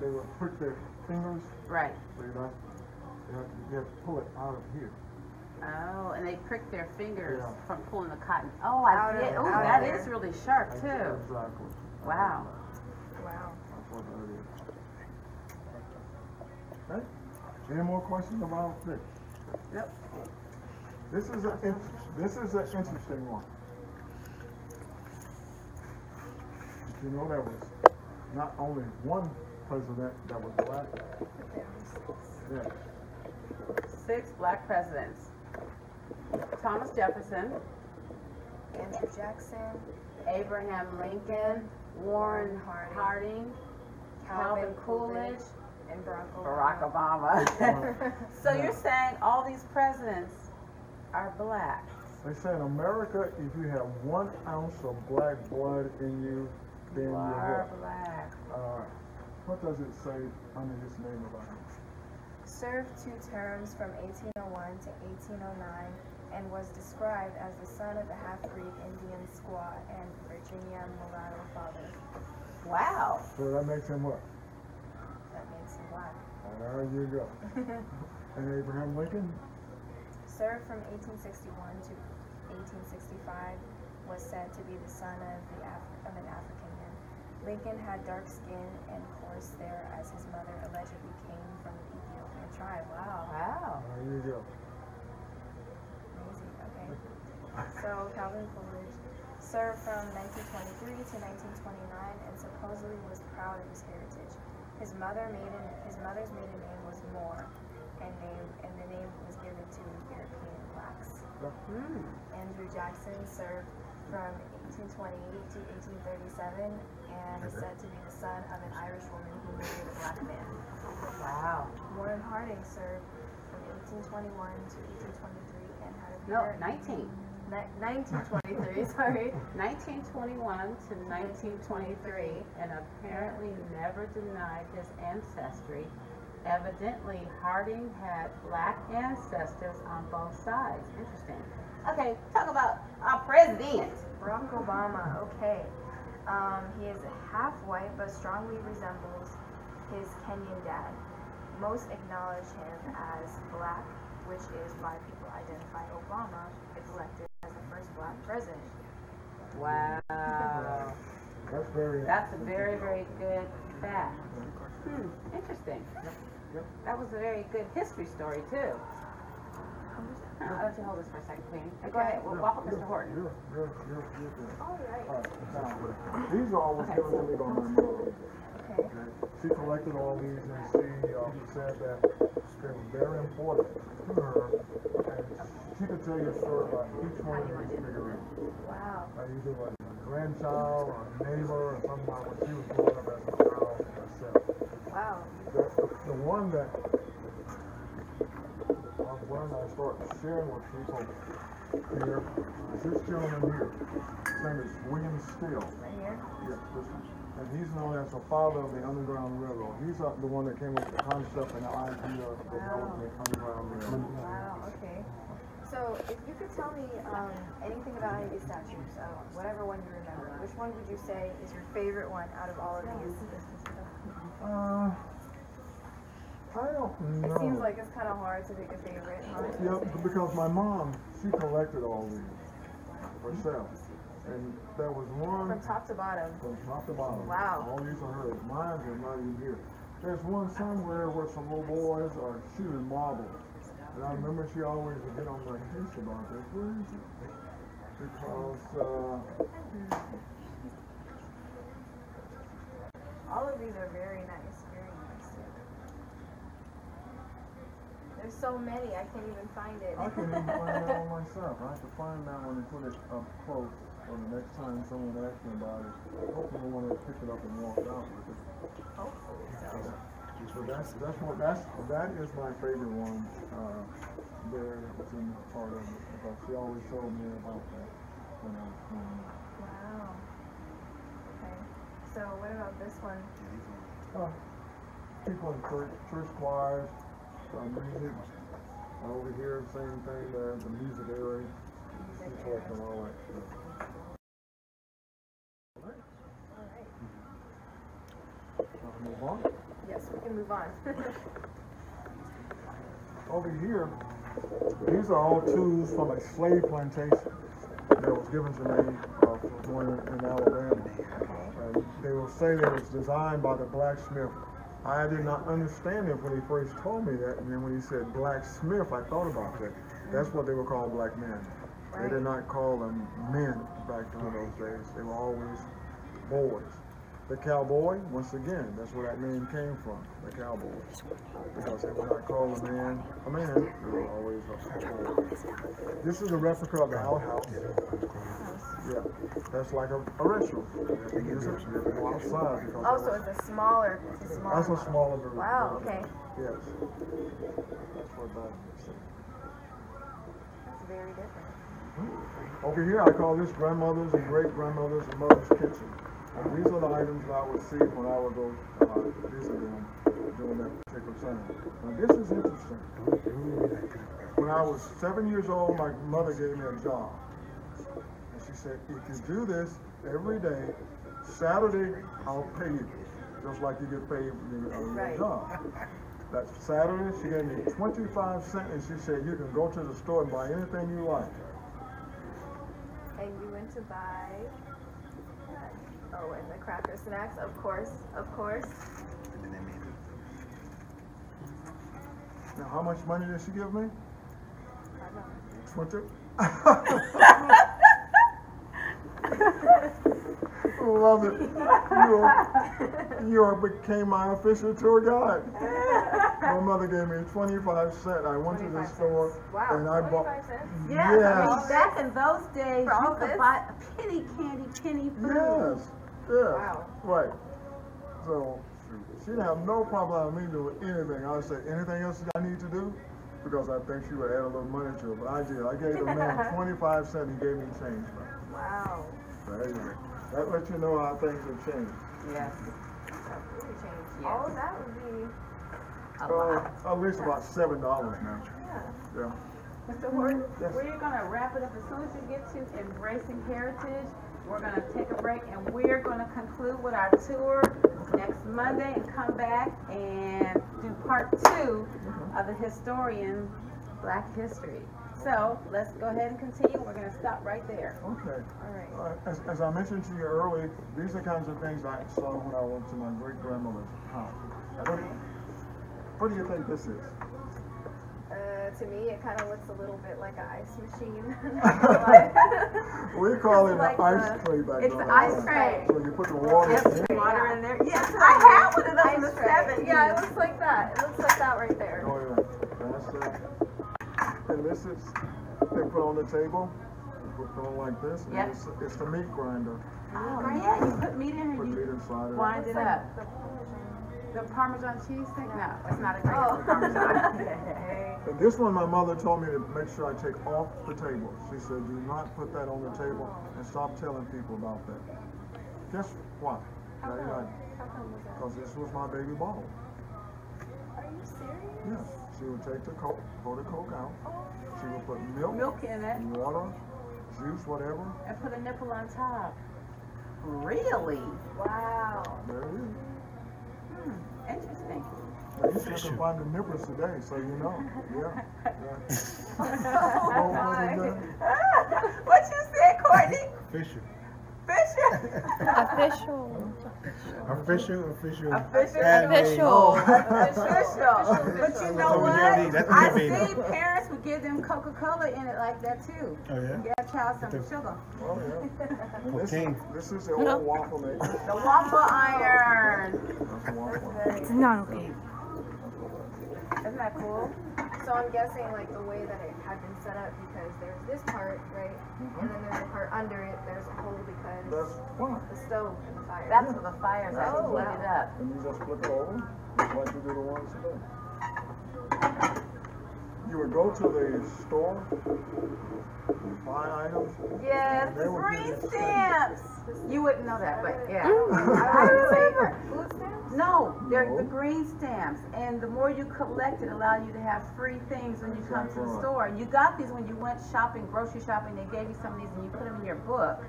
they would prick their fingers. right. See, you have to pull it out of here. Oh, and they prick their fingers Yeah. from pulling the cotton. Oh, I get. Oh, that is really sharp too. Exactly. Wow. Wow. That's what that is. Okay. Any more questions about this? Nope. This is an interesting one. Did you know there was not only one president that was black? Yeah. 6 black presidents. Thomas Jefferson, Andrew Jackson, Abraham Lincoln, Warren Harding, Calvin Coolidge, and Barack Obama. So you're saying all these presidents are black? They say in America, if you have 1 ounce of black blood in you, then You you're are what? black. What does it say under his name about him? served 2 terms from 1801 to 1809 and was described as the son of a half-breed Indian squaw and Virginia mulatto father. Wow. So that makes him what? That makes him black. There you go. And Abraham Lincoln? Served from 1861 to 1865, was said to be the son of an African man. Lincoln had dark skin and coarse hair as his mother allegedly came from the Ethiopian tribe. Wow. Wow. There you go. Amazing. Okay. So Calvin Coolidge served from 1923 to 1929 and supposedly was proud of his heritage. His mother's maiden name was Moore, and the name was given to European blacks. Andrew Jackson served from 1828 to 1837 and is said to be the son of an Irish woman who married a black man. Wow. Warren Harding served from 1821 to 1823 and had a No, very 1923, 19. sorry. 1921 to 1923, and apparently never denied his ancestry. Evidently, Harding had black ancestors on both sides. Interesting. Okay, talk about our president. Barack Obama, okay. He is half white but strongly resembles his Kenyan dad. Most acknowledge him as black, which is why people identify Obama if elected as the first black president. Wow. That's a very, very good fact. Interesting. That was a very good history story, too. I'll let you hold this for a second, Queen. Go ahead. We'll walk with Mr. Horton. You're good. All right. Now, these are always given to me by my mother. Okay. She collected all these, and she said that they were very important to her, and she could tell you a story about each one of these figurines. Wow. Either like a grandchild or a neighbor or something like when she was growing up as a child herself. Wow. The one that I start sharing with people here is this gentleman here. His name is William Steele. Right here? Yes, this one. And he's known as the father of the Underground Railroad. He's the one that came up with the concept and the idea of developing the Underground Railroad. Wow, okay. So, if you could tell me anything about any of these statues, whatever one you remember, which one would you say is your favorite one out of all of these? I don't know. It seems like it's kind of hard to pick a favorite, huh? Yeah, because my mom, she collected all these herself. And there was one From top to bottom. from top to bottom. Wow. All these are hers. Mine are not even here. There's one somewhere where some little boys are shooting marbles. And I remember she always would get on my case about this. Where is it? Because, all of these are very nice, very nice. There's so many, I can't even find it. I can't even find that one myself. I have to find that one and put it up close. So the next time someone asks me about it, hopefully no one will pick it up and walk out with it. Hopefully so. So that is my favorite one. There was in part of it because she always told me about that when I was growing up. Wow. Okay. So what about this one? People in church choirs, music. Over here, same thing. The music area. She collected all that stuff. Move on. Yes, we can move on. Over here, these are all tools from a slave plantation that was given to me from one in Alabama. And they will say that it was designed by the blacksmith. I did not understand it when he first told me that, and then when he said blacksmith, I thought about that. That's what they were called, black men. They did not call them men back in those days. They were always boys. The cowboy, once again, that's where that name came from, the cowboy. Because they would not call a man, they were always a boy. This is a replica of the outhouse. Yeah, that's like a restaurant. You can use it to go outside. Oh, so it's a smaller. That's a smaller version. Wow, okay. Yes. That's what that is. That's very different. Over here, I call this grandmother's and great-grandmother's and mother's kitchen. And these are the items that I would see when I would go visit them during that particular time. Now, this is interesting. When I was 7 years old, my mother gave me a job. And she said, if you do this every day, Saturday, I'll pay you. Just like you get paid when you get a job. That Saturday, she gave me 25 cents, and she said, you can go to the store and buy anything you like. And you went to buy, oh, and like cracker snacks, of course, of course. And then they made it. Now, how much money did she give me? I don't know. 20. Love it. You became my official tour guide. My mother gave me 25 cents. I went to the store Wow, and I bought. 25 cents? Yes, I Yes. mean, back in those days, For all you could this? buy a penny candy, penny food. Yes. Yes. Wow. Right. So she didn't have no problem with me doing anything. I would say, anything else I need to do? Because I think she would add a little money to it. But I did. I gave the man 25 cents. He gave me change. Wow. There you go. That lets you know how things have changed. Yes, That really changed. Yes. All of that would be, a lot. At least about $7 now. yeah. Yeah. Mr. Horton, Yes. we're going to wrap it up as soon as you get to Embracing Heritage. We're going to take a break and we're going to conclude with our tour next Monday and come back and do part 2 of the historian Black History. So let's go ahead and continue. We're going to stop right there. Okay. All right. As I mentioned to you earlier, these are kinds of things I saw when I went to my great-grandmother's house. Okay. What do you think this is? To me, it kind of looks a little bit like an ice machine. We call it It's like an ice the- tray back It's then. an ice tray. So you put the water Yep, in. water in there. Yes, I had one of those in the Ice tray. 70s. Yeah, it looks like that. It looks like that right there. Oh, yeah. That's and this is, they put on the table, you put it on like this, and Yep. it's the meat grinder. Oh, yeah, you put meat in Put here, meat you inside it. wind it up. The The Parmesan cheese thing? No, it's not a great Oh. Parmesan. And this one, my mother told me to make sure I take off the table. She said, do not put that on the table and stop telling people about that. Guess why? How Now, come? you're like, How come was that? because this was my baby bottle. Are you serious? Yes. She would take the Coke, pour the Coke out. She would put Milk in it water, juice, whatever. and put a nipple on top. Really? Wow. There it is. Interesting. Now, you still can find the nippers today, so you know. Yeah. Oh Oh, my. What you said, Courtney? Fisher. Fisher? Official. Official. Official. Official. But you know what we what? need. That's what I we need. see parents would give them Coca-Cola in it like that too. Oh, yeah? Give child some sugar. Oh, yeah. And Cocaine. this is the old waffle maker. The waffle iron. That's the waffle maker. It's not okay. Isn't that cool? So I'm guessing like the way that it had been set up, because there's this part, right? And then there's a part under it, there's a hole because That's fine. the stove and the fire. That's for the fires that Oh, heat wow. it up. And you just flip it over, just like you do the ones today. You would go to the store, buy items. Yes, They the would green give you stamps. You wouldn't know that, but yeah. I remember. Food stamps? No, they're No. the green stamps, and the more you collect, it allows you to have free things when you come to the Exactly. store. You got these when you went shopping, grocery shopping. They gave you some of these, and you put them in your book.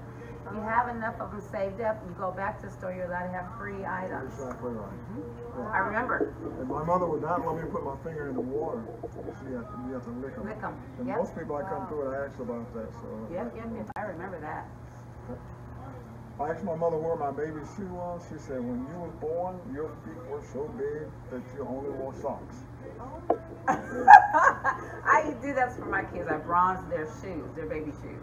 You have enough of them saved up, and you go back to the store. You're allowed to have free items. Exactly right. I remember. And my mother would not let me put my finger in the water. You have to lick them. Lick 'em. And Yep. most people I come through, I ask about that. So Yep. I remember that. I asked my mother where my baby's shoe was. She said, when you was born, your feet were so big that you only wore socks. I do that for my kids. I bronze their shoes, their baby shoes.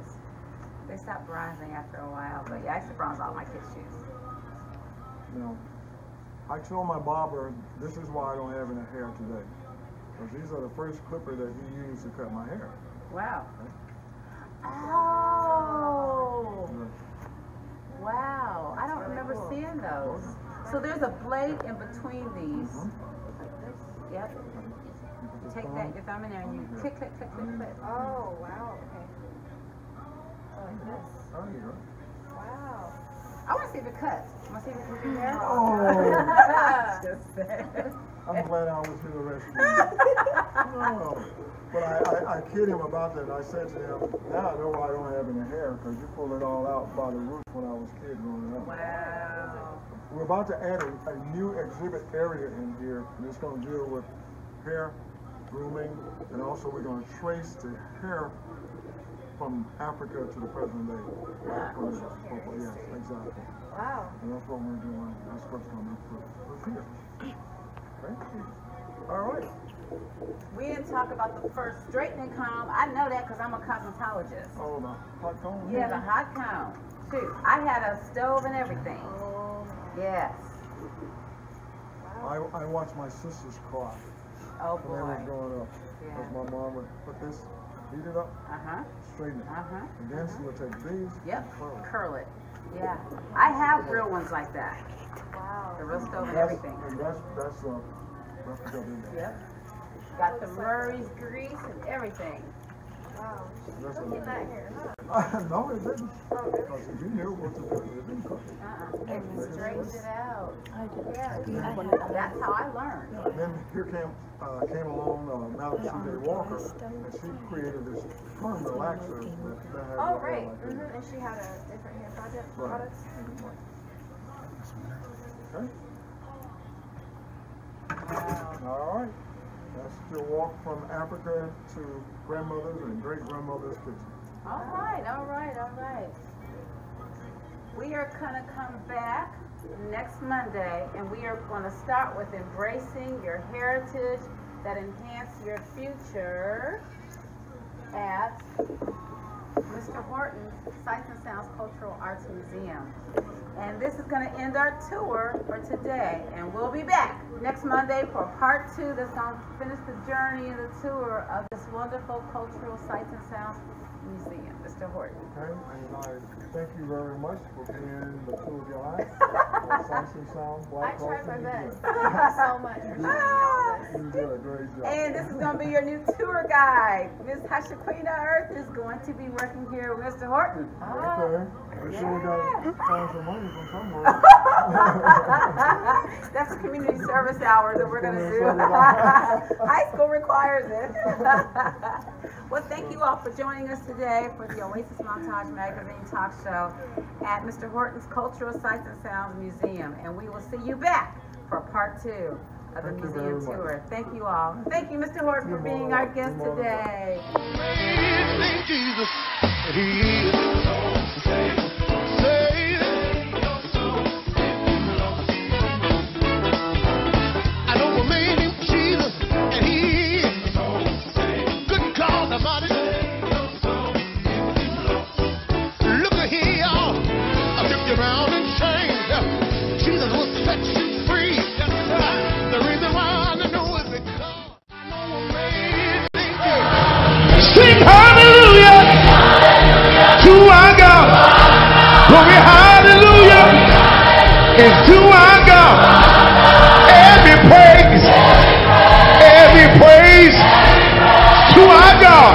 They stopped bronzing after a while, but yeah, I used to bronze all my kids' shoes. Now, I told my barber, this is why I don't have any hair today. Because these are the first clipper that he used to cut my hair. Wow. Oh. Wow. I don't remember seeing those. So there's a blade in between these. Yep. You put the Take thumb- that, your thumb in there, and you click, click, click, click, click. Oh, wow. Okay. Oh, like this. Oh, yeah. Wow. I want to see if it cuts. Want to see if it cuts your hair? Oh, Just saying. I'm glad I was here to rescue you. No. But I kid him about that. I said to him, now I know why I don't have any hair, because you pulled it all out by the roots when I was a kid growing up. Wow. We're about to add a new exhibit area in here, and it's going to deal with hair, grooming, and also we're going to trace the hair from Africa to the present day. Yes, exactly. Wow. And that's what we're doing. That's what's coming through here. Thank you. All right. We didn't talk about the first straightening comb. I know that because I'm a cosmetologist. Oh, the hot comb? Yeah, the hot comb. Shoot, I had a stove and everything. Oh. Yes. I watched my sisters cry Oh when they were boy. growing up. Yeah. Because my mom would put this, beat it up, Uh-huh. straighten it. Uh-huh. And then she would take these Yep. and curl it. Curl it. Yeah. I have real ones like that. Wow. The real stove and That's- everything. And that's because of Yep. Got the Murray's grease and everything. Wow. That's Look what at that here. No, it didn't. Oh, really? Because if you knew what to do, it didn't cook it. It straightens it out. Yeah. That's how I learned. And then here came along Madam C.J. Walker, and she created this firm relaxer that has Oh, a hair right. like this. And she had a different hair Right. products. Okay. Wow. All right. That's your walk from Africa to grandmother's and great grandmother's kitchen. All right, all right, all right. We are gonna come back next Monday, and we are gonna start with embracing your heritage that enhance your future at Mr. Horton's Sights and Sounds Cultural Arts Museum. And this is going to end our tour for today. And we'll be back next Monday for part 2 that's going to finish the journey and the tour of this wonderful cultural Sights and Sounds Museum. Mr. Horton. Okay, and I thank you very much for being the tour guide for Sights and Sounds I Black tried my Culture best. Museum. Thank you so much for showing me all this. You did a great job. And this is going to be your new tour guide. Miss Hashaquina Earth is going to be working here with Mr. Horton. Okay. We sure got to find some money from somewhere. That's a community service hour that we're going to do. Community service hour. High school requires it. Well, thank you all for joining us today for the Oasis Montage Magazine Talk Show at Mr. Horton's Cultural Sights and Sounds Museum. And we will see you back for part 2 of the Thank you museum very tour. Thank you all. Thank you, Mr. Horton, for being our guest today. Thank Jesus. He is saved. I know a man named Jesus, and he is good God Almighty. Look at here, y'all. I took you around and changed. Jesus will set you free. The reason why I know is because I know a man named Jesus. Sing hallelujah to our God. Glory hallelujah is to our God. Every praise to our God.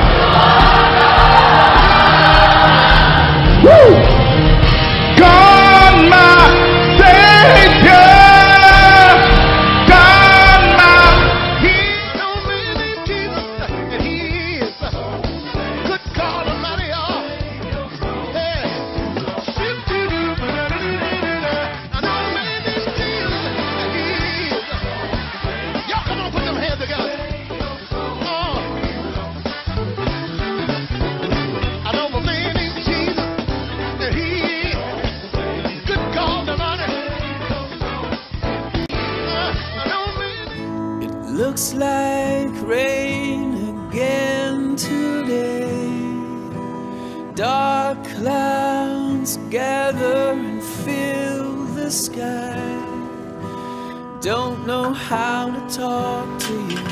Woo! God my Savior. God my Healer. Jesus, and He is good God Almighty. Hey. I know a man named Jesus, and He is. Y'all come on, put them hands together. I know a man named Jesus, and He is good God Almighty. I know a man. It looks like rain again today. Dark clouds gather and fill the sky. Don't know how to talk to you,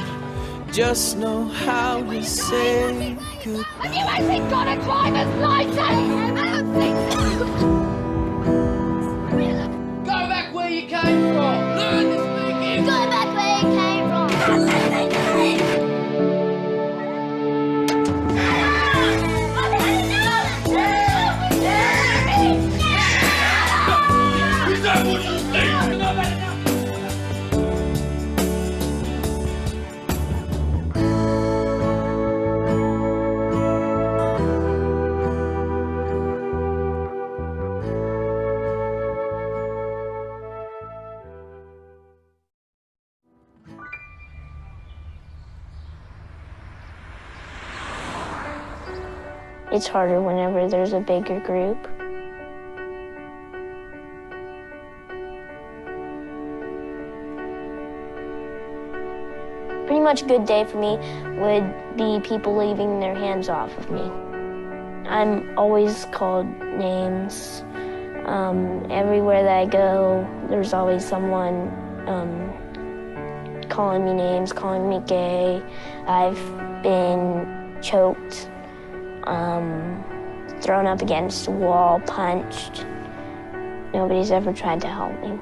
just know how to say goodbye. Have you actually got a driver's license? I don't think so. Go back where you came from. Learn to speak English. Go back where you came from. Is that what you think? it's harder whenever there's a bigger group. Pretty much a good day for me would be people leaving their hands off of me. I'm always called names. Everywhere that I go, there's always someone calling me names, calling me gay. I've been choked, thrown up against a wall, punched. Nobody's ever tried to help me.